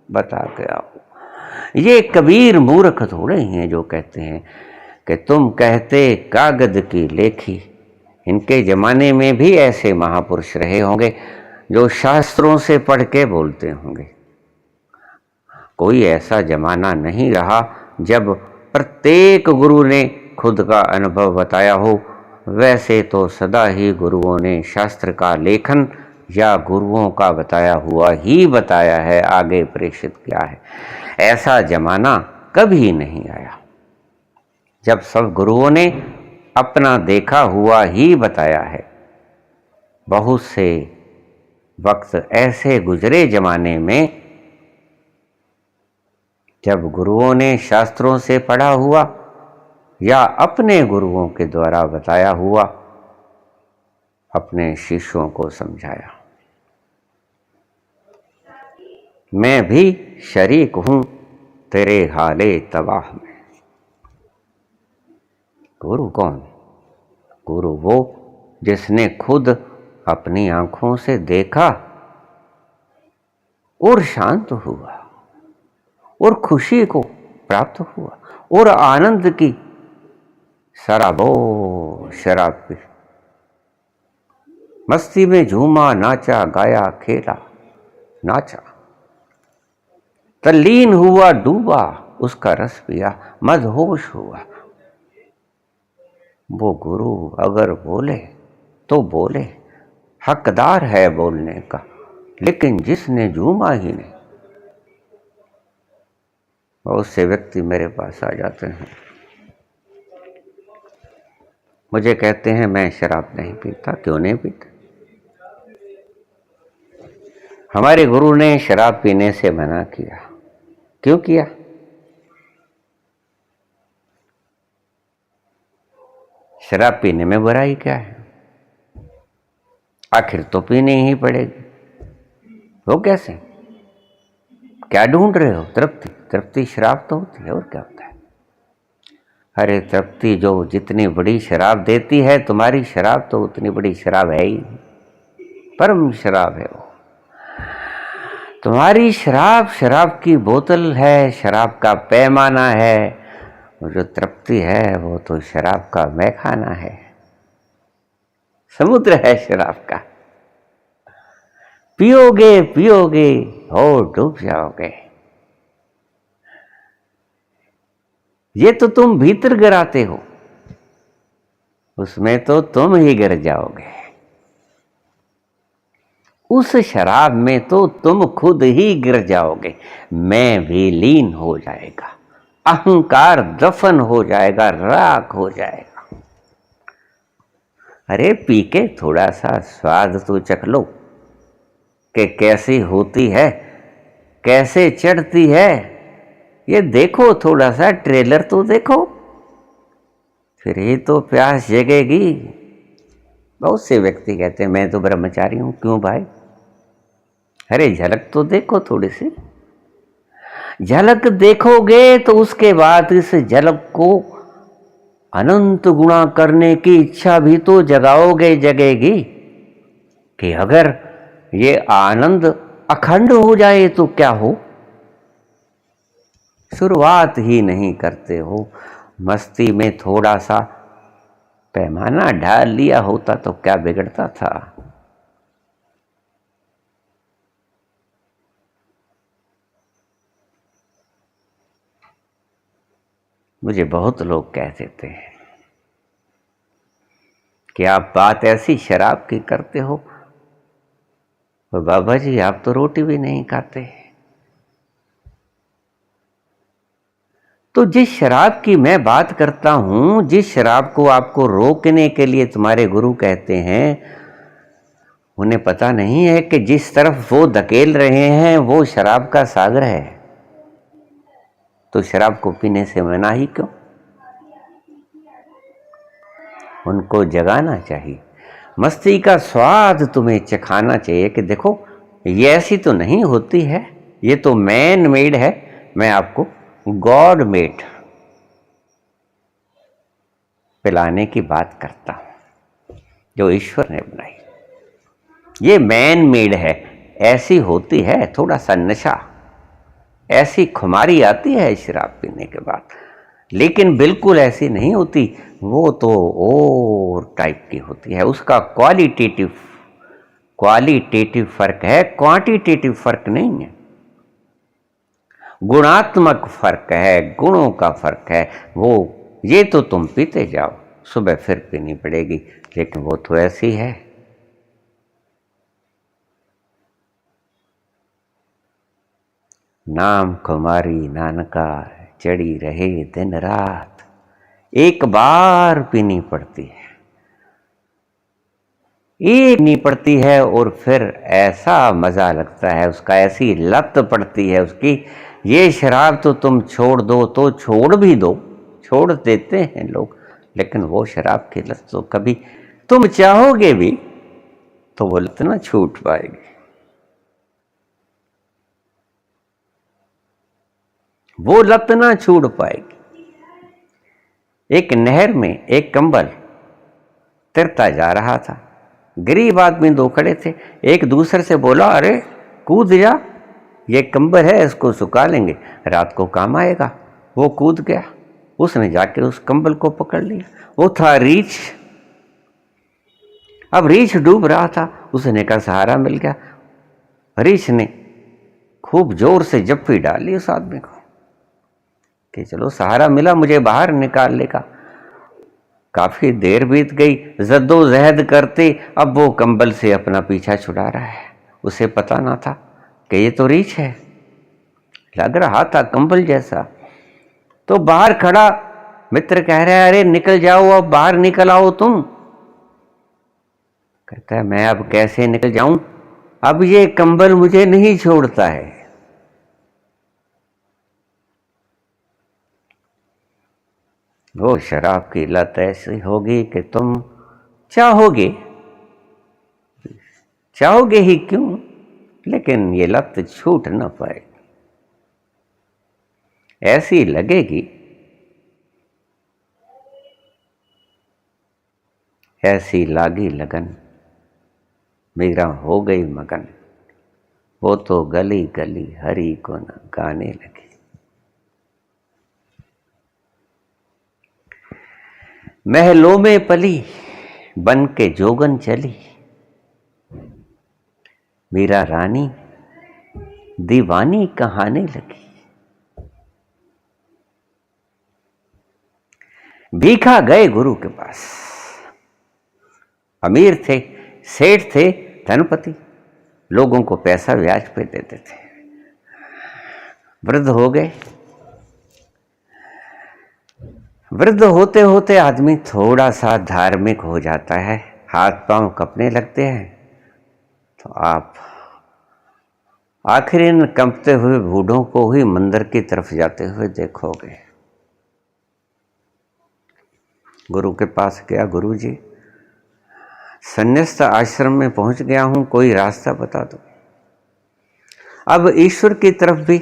बता गया हो। ये कबीर मूर्ख थोड़े हैं जो कहते हैं कि तुम कहते कागज की लेखी। इनके जमाने में भी ऐसे महापुरुष रहे होंगे जो शास्त्रों से पढ़ के बोलते होंगे। कोई ऐसा जमाना नहीं रहा जब प्रत्येक गुरु ने खुद का अनुभव बताया हो। वैसे तो सदा ही गुरुओं ने शास्त्र का लेखन या गुरुओं का बताया हुआ ही बताया है, आगे प्रेषित किया है। ऐसा जमाना कभी नहीं आया जब सब गुरुओं ने अपना देखा हुआ ही बताया है। बहुत से वक्त ऐसे गुजरे जमाने में जब गुरुओं ने शास्त्रों से पढ़ा हुआ या अपने गुरुओं के द्वारा बताया हुआ अपने शिष्यों को समझाया। मैं भी शरीक हूं तेरे हाले तबाह में। गुरु कौन? गुरु वो जिसने खुद अपनी आंखों से देखा और शांत हुआ और खुशी को प्राप्त हुआ और आनंद की शराबो शराब पी। मस्ती में झूमा, नाचा, गाया, खेला, नाचा, तल्लीन हुआ, डूबा, उसका रस पिया, मदहोश हुआ। वो गुरु अगर बोले तो बोले, हकदार है बोलने का, लेकिन जिसने झूमा ही नहीं। बहुत से व्यक्ति मेरे पास आ जाते हैं, मुझे कहते हैं मैं शराब नहीं पीता। क्यों नहीं पीता? हमारे गुरु ने शराब पीने से मना किया। क्यों किया? शराब पीने में बुराई क्या है? आखिर तो पीनी ही पड़ेगी। वो कैसे? क्या ढूंढ रहे हो? तृप्ति। तृप्ति शराब तो होती है, और क्या होता है? अरे तृप्ति जो जितनी बड़ी शराब देती है, तुम्हारी शराब तो उतनी बड़ी शराब है ही, परम शराब है वो। तुम्हारी शराब शराब की बोतल है, शराब का पैमाना है। और जो तृप्ति है वो तो शराब का मैखाना है, समुद्र है शराब का। पियोगे पियोगे हो डूब जाओगे। ये तो तुम भीतर गिराते हो, उसमें तो तुम ही गिर जाओगे। उस शराब में तो तुम खुद ही गिर जाओगे। मैं भी लीन हो जाएगा, अहंकार दफन हो जाएगा, राख हो जाएगा। अरे पी के थोड़ा सा स्वाद तो चख लो कि कैसी होती है, कैसे चढ़ती है। ये देखो, थोड़ा सा ट्रेलर तो देखो, फिर ही तो प्यास जगेगी। बहुत से व्यक्ति कहते हैं मैं तो ब्रह्मचारी हूं। क्यों भाई? अरे झलक तो देखो, थोड़ी सी झलक देखोगे तो उसके बाद इस झलक को अनंत गुणा करने की इच्छा भी तो जगाओगे, जगेगी। कि अगर ये आनंद अखंड हो जाए तो क्या हो? शुरुआत ही नहीं करते हो। मस्ती में थोड़ा सा पैमाना ढाल लिया होता तो क्या बिगड़ता था? मुझे बहुत लोग कह देते हैं कि आप बात ऐसी शराब की करते हो, और बाबा जी आप तो रोटी भी नहीं खाते। तो जिस शराब की मैं बात करता हूं, जिस शराब को आपको रोकने के लिए तुम्हारे गुरु कहते हैं, उन्हें पता नहीं है कि जिस तरफ वो धकेल रहे हैं वो शराब का सागर है। तो शराब को पीने से मना ही क्यों? उनको जगाना चाहिए। मस्ती का स्वाद तुम्हें चखाना चाहिए कि देखो ये ऐसी तो नहीं होती है, ये तो मैन मेड है। मैं आपको गॉड मेड पिलाने की बात करता हूं, जो ईश्वर ने बनाई। ये मैन मेड है, ऐसी होती है। थोड़ा सा नशा, ऐसी खुमारी आती है शराब पीने के बाद, लेकिन बिल्कुल ऐसी नहीं होती। वो तो और टाइप की होती है। उसका क्वालिटेटिव फर्क है, क्वांटिटेटिव फर्क नहीं है। गुणात्मक फर्क है, गुणों का फर्क है। वो ये तो तुम पीते जाओ, सुबह फिर पीनी पड़ेगी, लेकिन वो तो ऐसी है। नाम खुमारी नानका चढ़ी रहे दिन रात, एक बार पीनी पड़ती है, एक नहीं पड़ती है, और फिर ऐसा मजा लगता है उसका, ऐसी लत पड़ती है उसकी। ये शराब तो तुम छोड़ दो तो छोड़ भी दो, छोड़ देते हैं लोग, लेकिन वो शराब की लत तो कभी तुम चाहोगे भी तो वो लत ना छूट पाएगी। वो लत ना छूट पाएगी। एक नहर में एक कंबल तैरता जा रहा था। गरीब आदमी दो खड़े थे। एक दूसरे से बोला, अरे कूद जा, ये कंबल है, इसको सुखा लेंगे, रात को काम आएगा। वो कूद गया, उसने जाके उस कंबल को पकड़ लिया। वो था रीछ। अब रीछ डूब रहा था, उसने कहा सहारा मिल गया। रीछ ने खूब जोर से जप्फी डाली उस आदमी को कि चलो सहारा मिला, मुझे बाहर निकाल लेगा। काफी देर बीत गई, जद्दोजहद करते अब वो कंबल से अपना पीछा छुड़ा रहा है। उसे पता ना था कि ये तो रीछ है, लग रहा था कंबल जैसा। तो बाहर खड़ा मित्र कह रहा है, अरे निकल जाओ, अब बाहर निकल आओ तुम। कहता है मैं अब कैसे निकल जाऊं, अब ये कंबल मुझे नहीं छोड़ता है। वो शराब की लत ऐसी होगी कि तुम चाहोगे, चाहोगे ही क्यों, लेकिन ये लत छूट ना पाएगी। ऐसी लगेगी, ऐसी लागी लगन, मेरा हो गई मगन, वो तो गली गली हरि को न गाने लगी। महलों में पली बन के जोगन चली, मेरा रानी दीवानी कहाने लगी। भीखा गए गुरु के पास, अमीर थे, सेठ थे, धनपति, लोगों को पैसा ब्याज पे देते थे। वृद्ध हो गए। वृद्ध होते होते आदमी थोड़ा सा धार्मिक हो जाता है, हाथ पांव कपने लगते हैं, तो आप आखिर इन कंपते हुए बूढ़ों को ही मंदिर की तरफ जाते हुए देखोगे। गुरु के पास गया, गुरु जी संन्यास्त आश्रम में पहुंच गया हूं, कोई रास्ता बता दो। अब ईश्वर की तरफ भी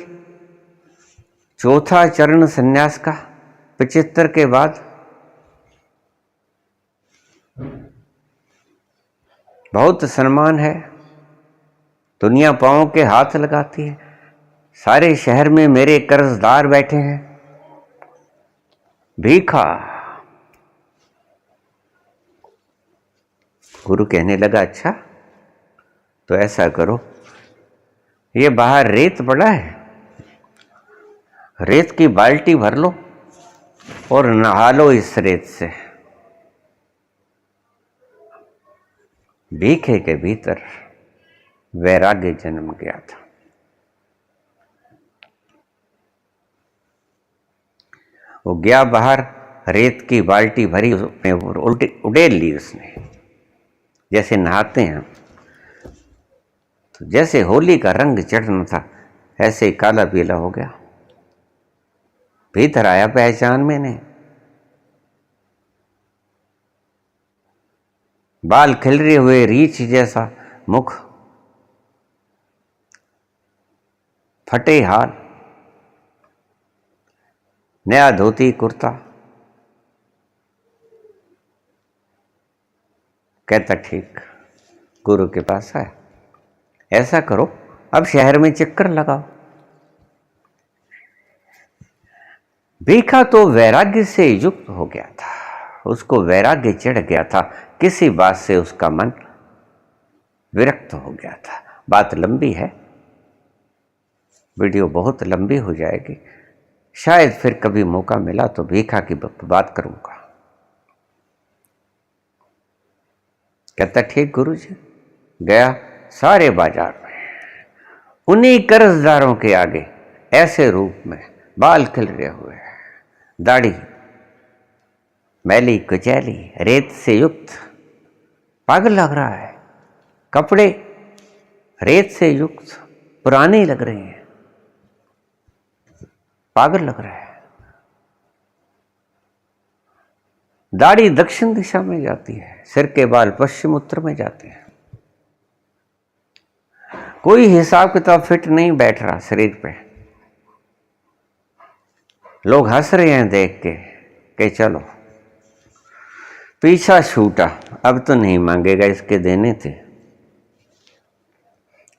चौथा चरण संन्यास का 75 के बाद बहुत सम्मान है, दुनिया पांव के हाथ लगाती है, सारे शहर में मेरे कर्जदार बैठे हैं। भीखा। गुरु कहने लगा, अच्छा तो ऐसा करो, ये बाहर रेत पड़ा है, रेत की बाल्टी भर लो और नहा लो इस रेत से। भीखे के भीतर वैराग्य जन्म गया था। वो गया बाहर, रेत की बाल्टी भरी, उसमें उड़ेल ली उसने, जैसे नहाते हैं। तो जैसे होली का रंग चढ़ना था, ऐसे ही काला पीला हो गया। भीतर आया पहचान में नहीं, बाल खिलरे हुए रीछ जैसा मुख, फटे हाल, नया धोती कुर्ता। कहता ठीक, गुरु के पास आया, ऐसा करो अब शहर में चक्कर लगाओ। भीखा तो वैराग्य से युक्त हो गया था, उसको वैराग्य चढ़ गया था, किसी बात से उसका मन विरक्त हो गया था। बात लंबी है, वीडियो बहुत लंबी हो जाएगी, शायद फिर कभी मौका मिला तो भीखा की बात करूंगा। कहता ठीक गुरुजी। गया सारे बाजार में, उन्हीं कर्जदारों के आगे ऐसे रूप में, बाल खिलरे हुए, दाढ़ी मैली कुचैली, रेत से युक्त, पागल लग रहा है, कपड़े रेत से युक्त पुराने लग रहे हैं, पागल लग रहा है। दाढ़ी दक्षिण दिशा में जाती है, सिर के बाल पश्चिम उत्तर में जाते हैं, कोई हिसाब किताब फिट नहीं बैठ रहा शरीर पे। लोग हंस रहे हैं देख के कि चलो पीछा छूटा, अब तो नहीं मांगेगा, इसके देने थे।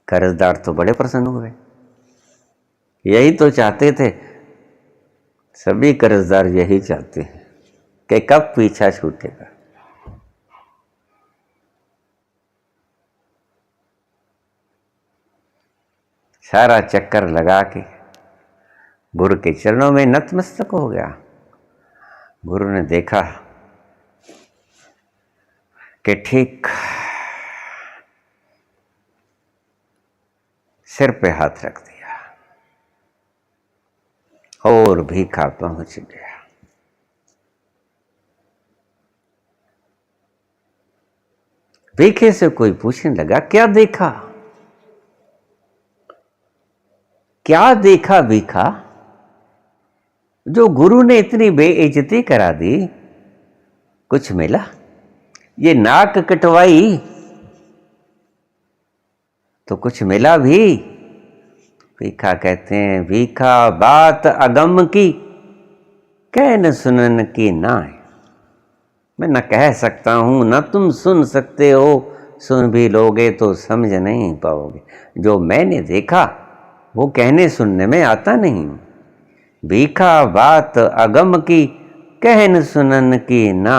कर्जदार तो बड़े प्रसन्न हुए, यही तो चाहते थे, सभी कर्जदार यही चाहते हैं कि कब पीछा छूटेगा। सारा चक्कर लगा के गुरु के चरणों में नतमस्तक हो गया। गुरु ने देखा कि ठीक सिर पे हाथ रख दिया और भीखा पहुंच गया। भीखे से कोई पूछने लगा, क्या देखा, क्या देखा भीखा, जो गुरु ने इतनी बेइज्जती करा दी, कुछ मिला? ये नाक कटवाई तो कुछ मिला भी? भीखा कहते हैं, भीखा बात अगम की, कह न सुनन की ना है। मैं न कह सकता हूं, न तुम सुन सकते हो, सुन भी लोगे तो समझ नहीं पाओगे। जो मैंने देखा वो कहने सुनने में आता नहीं। भीखा बात अगम की, कह न सुनन की ना,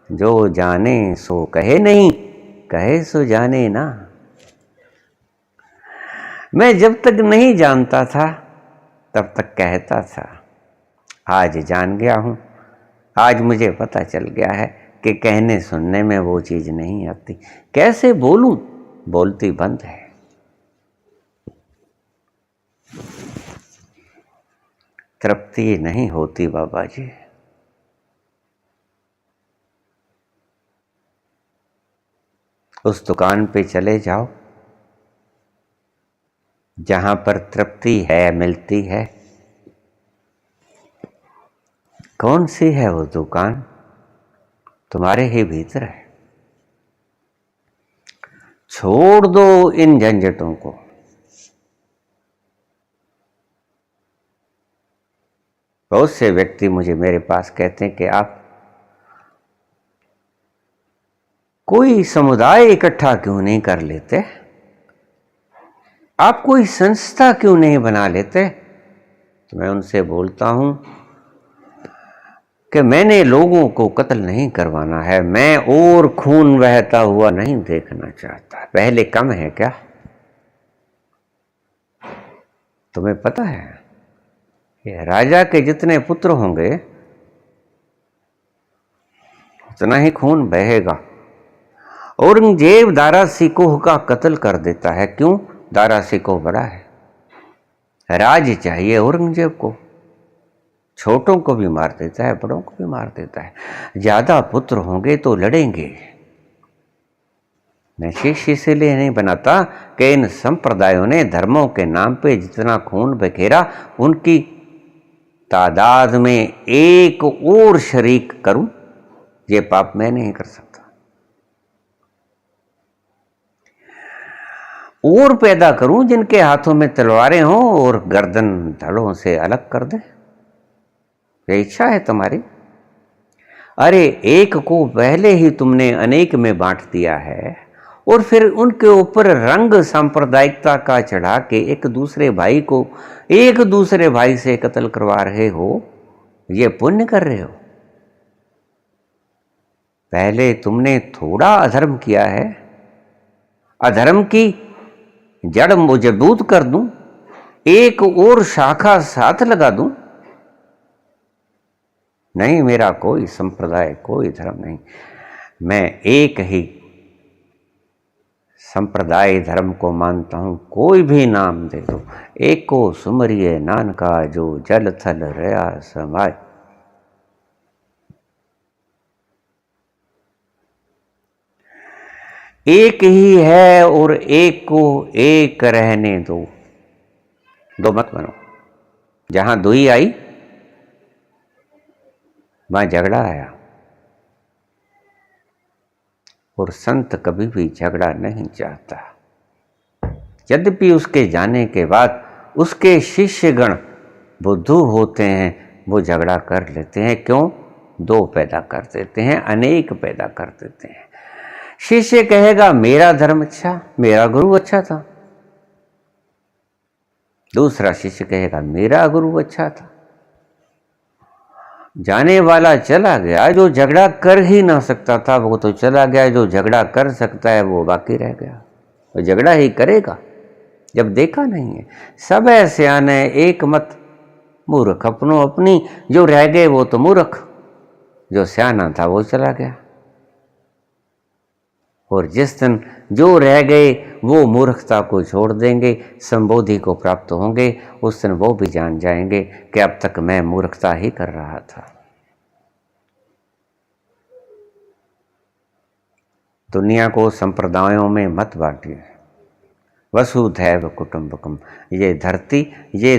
जो जाने सो कहे नहीं, कहे सो जाने ना। मैं जब तक नहीं जानता था तब तक कहता था, आज जान गया हूं, आज मुझे पता चल गया है कि कहने सुनने में वो चीज नहीं आती। कैसे बोलूं, बोलती बंद है। तृप्ति नहीं होती बाबा जी। उस दुकान पे चले जाओ जहां पर तृप्ति है, मिलती है। कौन सी है वो दुकान? तुम्हारे ही भीतर है। छोड़ दो इन झंझटों को। बहुत से व्यक्ति मुझे मेरे पास कहते हैं कि आप कोई समुदाय इकट्ठा क्यों नहीं कर लेते, आप कोई संस्था क्यों नहीं बना लेते? तो मैं उनसे बोलता हूं कि मैंने लोगों को कत्ल नहीं करवाना है, मैं और खून बहता हुआ नहीं देखना चाहता। पहले कम है क्या? तुम्हें पता है कि राजा के जितने पुत्र होंगे उतना ही खून बहेगा। औरंगजेब दारा सिकोह का कत्ल कर देता है। क्यों? दारा सिकोह बड़ा है, राज चाहिए औरंगजेब को। छोटों को भी मार देता है, बड़ों को भी मार देता है। ज्यादा पुत्र होंगे तो लड़ेंगे। मैं शीश इसीलिए नहीं बनाता कि इन संप्रदायों ने धर्मों के नाम पे जितना खून बखेरा, उनकी तादाद में एक और शरीक करूं, ये पाप मैं नहीं कर सकता। और पैदा करूं जिनके हाथों में तलवारें हों और गर्दन धड़ों से अलग कर दे। ये इच्छा है तुम्हारी। अरे एक को पहले ही तुमने अनेक में बांट दिया है और फिर उनके ऊपर रंग सांप्रदायिकता का चढ़ा के एक दूसरे भाई को एक दूसरे भाई से कत्ल करवा रहे हो। ये पुण्य कर रहे हो। पहले तुमने थोड़ा अधर्म किया है, अधर्म की जड़ मजबूत कर दूं, एक और शाखा साथ लगा दूं। नहीं, मेरा कोई संप्रदाय, कोई धर्म नहीं। मैं एक ही संप्रदाय धर्म को मानता हूं। कोई भी नाम दे दो, एक को सुमरिए नानका जो जल थल रया समाय। एक ही है और एक को एक रहने दो। दो मत बनो। जहां दुई आई वहां झगड़ा आया। और संत कभी भी झगड़ा नहीं चाहता। यद्यपि उसके जाने के बाद उसके शिष्यगण बुद्धू होते हैं, वो झगड़ा कर लेते हैं। क्यों? दो पैदा कर देते हैं, अनेक पैदा कर देते हैं। शिष्य कहेगा मेरा धर्म अच्छा, मेरा गुरु अच्छा था। दूसरा शिष्य कहेगा मेरा गुरु अच्छा था। जाने वाला चला गया, जो झगड़ा कर ही ना सकता था वो तो चला गया, जो झगड़ा कर सकता है वो बाकी रह गया। वो झगड़ा ही करेगा। जब देखा नहीं है। सब ऐसे आने एक मत मूर्ख अपनो अपनी, जो रह गए वो तो मूर्ख, जो सियाना था वो चला गया। और जिस दिन जो रह गए वो मूर्खता को छोड़ देंगे, संबोधि को प्राप्त होंगे, उस दिन वो भी जान जाएंगे कि अब तक मैं मूर्खता ही कर रहा था। दुनिया को संप्रदायों में मत बांटिए। वसुधैव कुटुंबकम, ये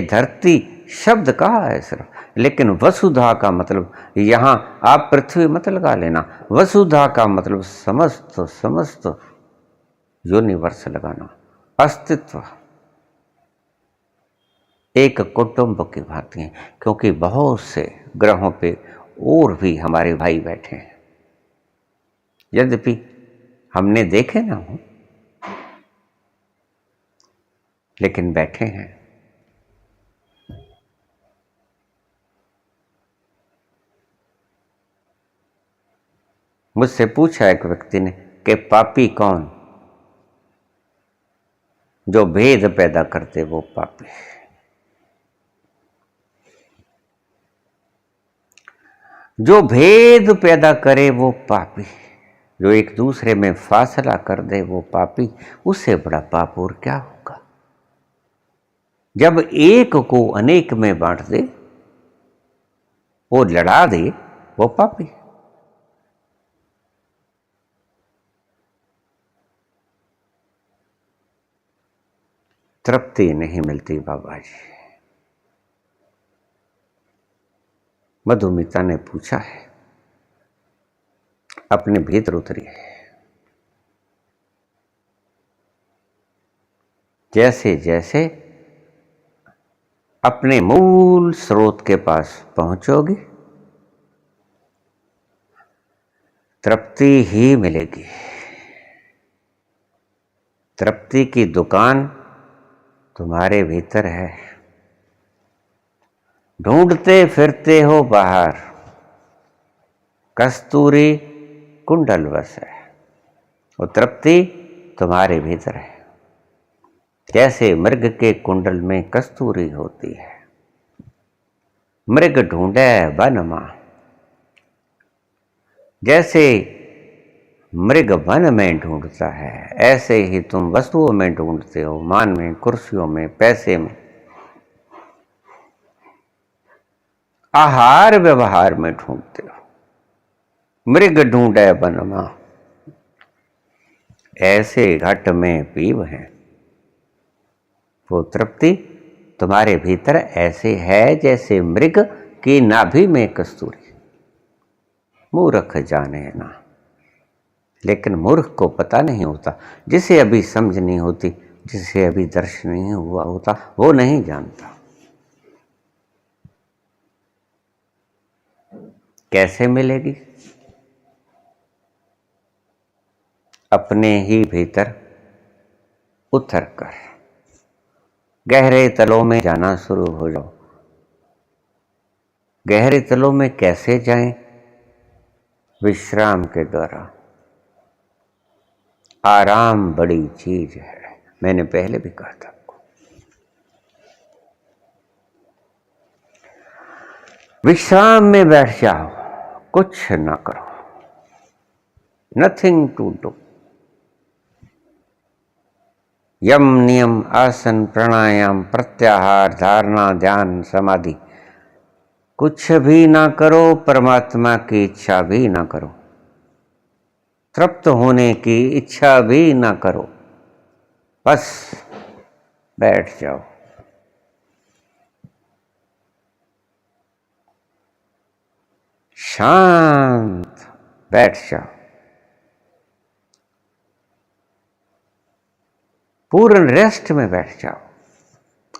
धरती शब्द कहा है सिर्फ, लेकिन वसुधा का मतलब यहाँ आप पृथ्वी मत लगा लेना। वसुधा का मतलब समस्त समस्त यूनिवर्स लगाना, अस्तित्व एक कुटुंब की भांति है, क्योंकि बहुत से ग्रहों पे और भी हमारे भाई बैठे हैं, यद्यपि हमने देखे ना हो, लेकिन बैठे हैं। मुझसे पूछा एक व्यक्ति ने कि पापी कौन? जो भेद पैदा करते वो पापी। जो भेद पैदा करे वो पापी, जो एक दूसरे में फासला कर दे वो पापी। उससे बड़ा पाप और क्या होगा? जब एक को अनेक में बांट दे, वो लड़ा दे, वो पापी। तृप्ति नहीं मिलती बाबा जी। मधुमिता ने पूछा है, अपने भीतर उतरी है। जैसे जैसे अपने मूल स्रोत के पास पहुंचोगी, तृप्ति ही मिलेगी। तृप्ति की दुकान तुम्हारे भीतर है। ढूंढते फिरते हो बाहर, कस्तूरी कुंडलवश है, वो तृप्ति तुम्हारे भीतर है। जैसे मृग के कुंडल में कस्तूरी होती है, मृग ढूंढे वनमा। जैसे मृग वन में ढूंढता है, ऐसे ही तुम वस्तुओं में ढूंढते हो, मान में, कुर्सियों में, पैसे में, आहार व्यवहार में ढूंढते हो। मृग ढूंढे वनमा, ऐसे घट में पीव है। वो तृप्ति तुम्हारे भीतर ऐसे है जैसे मृग की नाभि में कस्तूरी। मूर्ख जाने ना, लेकिन मूर्ख को पता नहीं होता। जिसे अभी समझ नहीं होती, जिसे अभी दर्शन नहीं हुआ होता, वो नहीं जानता। कैसे मिलेगी? अपने ही भीतर उतर कर गहरे तलों में जाना शुरू हो जाओ। गहरे तलों में कैसे जाएं? विश्राम के द्वारा। आराम बड़ी चीज है, मैंने पहले भी कहा था आपको। विश्राम में बैठ जाओ, कुछ ना करो, नथिंग टू डू। यम नियम आसन प्राणायाम प्रत्याहार धारणा ध्यान समाधि, कुछ भी ना करो, परमात्मा की इच्छा भी ना करो, तृप्त होने की इच्छा भी ना करो, बस बैठ जाओ। शांत बैठ जाओ। पूर्ण रेस्ट में बैठ जाओ।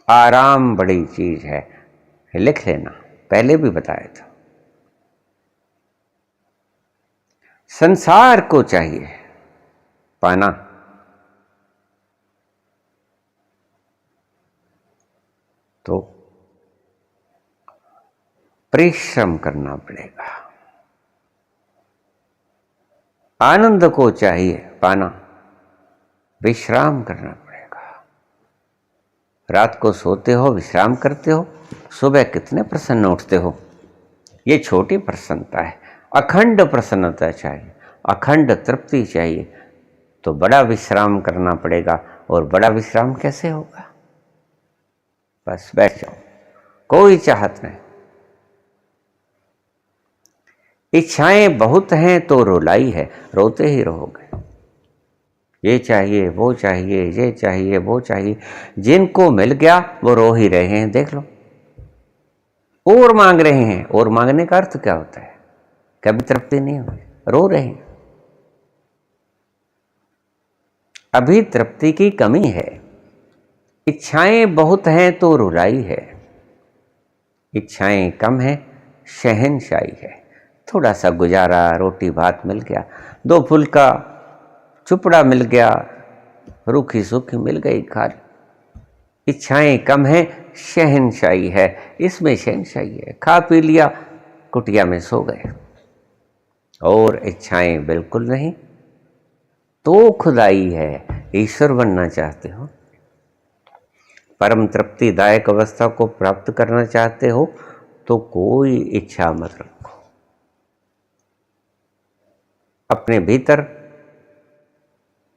आराम बड़ी चीज है, लिख लेना, पहले भी बताया था। संसार को चाहिए पाना, तो परिश्रम करना पड़ेगा। आनंद को चाहिए पाना, विश्राम करना पड़ेगा। रात को सोते हो, विश्राम करते हो, सुबह कितने प्रसन्न उठते हो। ये छोटी प्रसन्नता है। अखंड प्रसन्नता चाहिए, अखंड तृप्ति चाहिए, तो बड़ा विश्राम करना पड़ेगा। और बड़ा विश्राम कैसे होगा? बस बैठ जाओ, कोई चाहत नहीं। इच्छाएं बहुत हैं तो रुलाई है, रोते ही रहोगे। ये चाहिए, वो चाहिए, ये चाहिए, वो चाहिए। जिनको मिल गया वो रो ही रहे हैं, देख लो। और मांग रहे हैं। और मांगने का अर्थ क्या होता है? कभी तृप्ति नहीं हुई, रो रहे हैं। अभी तृप्ति की कमी है। इच्छाएं बहुत हैं तो रुलाई है, इच्छाएं कम है, शहनशाही है। थोड़ा सा गुजारा, रोटी भात मिल गया, 2 फूल का चुपड़ा मिल गया, रूखी सूखी मिल गई, खा ली। इच्छाएं कम है, शहनशाही है। इसमें शहनशाही है। खा पी लिया, कुटिया में सो गए। और इच्छाएं बिल्कुल नहीं तो खुदाई है। ईश्वर बनना चाहते हो, परम तृप्तिदायक अवस्था को प्राप्त करना चाहते हो, तो कोई इच्छा मत रखो। अपने भीतर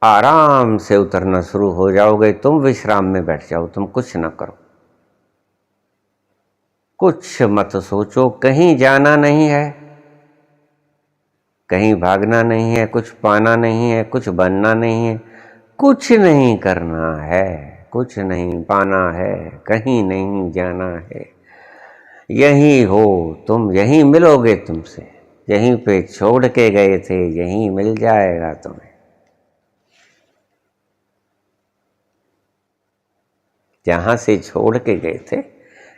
आराम से उतरना शुरू हो जाओगे। तुम विश्राम में बैठ जाओ, तुम कुछ ना करो, कुछ मत सोचो। कहीं जाना नहीं है, कहीं भागना नहीं है, कुछ पाना नहीं है, कुछ बनना नहीं है, कुछ नहीं करना है, कुछ नहीं पाना है, कहीं नहीं जाना है। यहीं हो तुम, यहीं मिलोगे तुमसे। यहीं पे छोड़ के गए थे, यहीं मिल जाएगा तुम्हें। जहां से छोड़ के गए थे,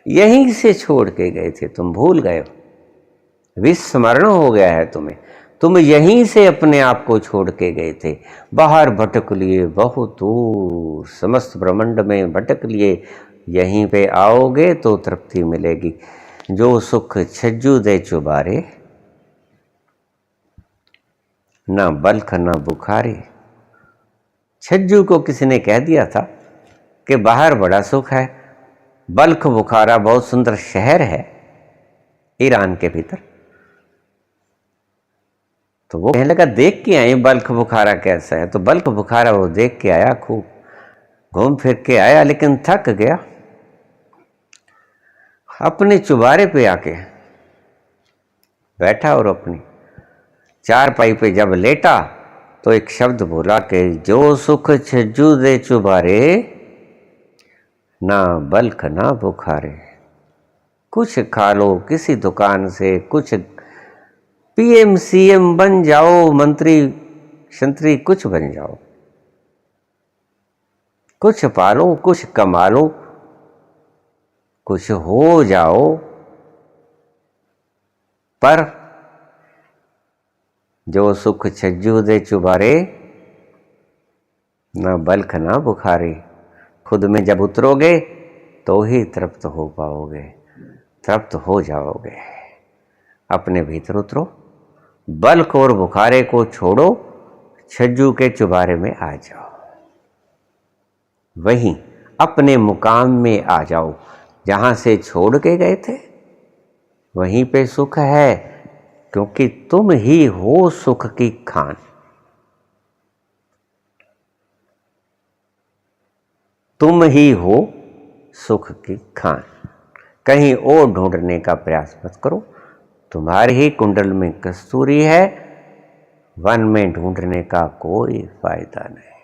यहीं से छोड़ के गए थे। तुम भूल गए हो, विस्मरण हो गया है तुम्हें। तुम यहीं से अपने आप को छोड़ के गए थे। बाहर भटक लिए, बहुत दूर समस्त ब्रह्मांड में भटक लिए। यहीं पे आओगे तो तृप्ति मिलेगी। जो सुख छज्जू दे चुबारे, ना बल्ख ना बुखारे। छज्जू को किसी ने कह दिया था कि बाहर बड़ा सुख है, बल्ख बुखारा बहुत सुंदर शहर है ईरान के भीतर। तो वो कहने लगा देख के आए बल्ख बुखारा कैसा है। तो बल्ख बुखारा वो देख के आया, खूब घूम फिर के आया, लेकिन थक गया। अपने चुबारे पे आके बैठा और अपनी चारपाई पे जब लेटा तो एक शब्द बोला कि जो सुख छज्जू दे चुबारे, ना बल्ख ना बुखारे। कुछ खा लो किसी दुकान से, कुछ पीएम सीएम बन जाओ, मंत्री शंत्री कुछ बन जाओ, कुछ पालो, कुछ कमा लो, कुछ हो जाओ, पर जो सुख छज्जू दे चुबारे, ना बल्ख ना बुखारे। खुद में जब उतरोगे तो ही तृप्त हो पाओगे, तृप्त हो जाओगे। अपने भीतर उतरो, बल्ख और बुखारे को छोड़ो, छज्जू के चुबारे में आ जाओ। वहीं अपने मुकाम में आ जाओ, जहां से छोड़ के गए थे वहीं पे सुख है, क्योंकि तुम ही हो सुख की खान। तुम ही हो सुख की खान। कहीं और ढूंढने का प्रयास मत करो। तुम्हारे ही कुंडल में कस्तूरी है, वन में ढूंढने का कोई फायदा नहीं।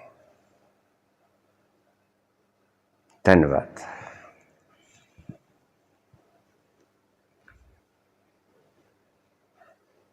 धन्यवाद।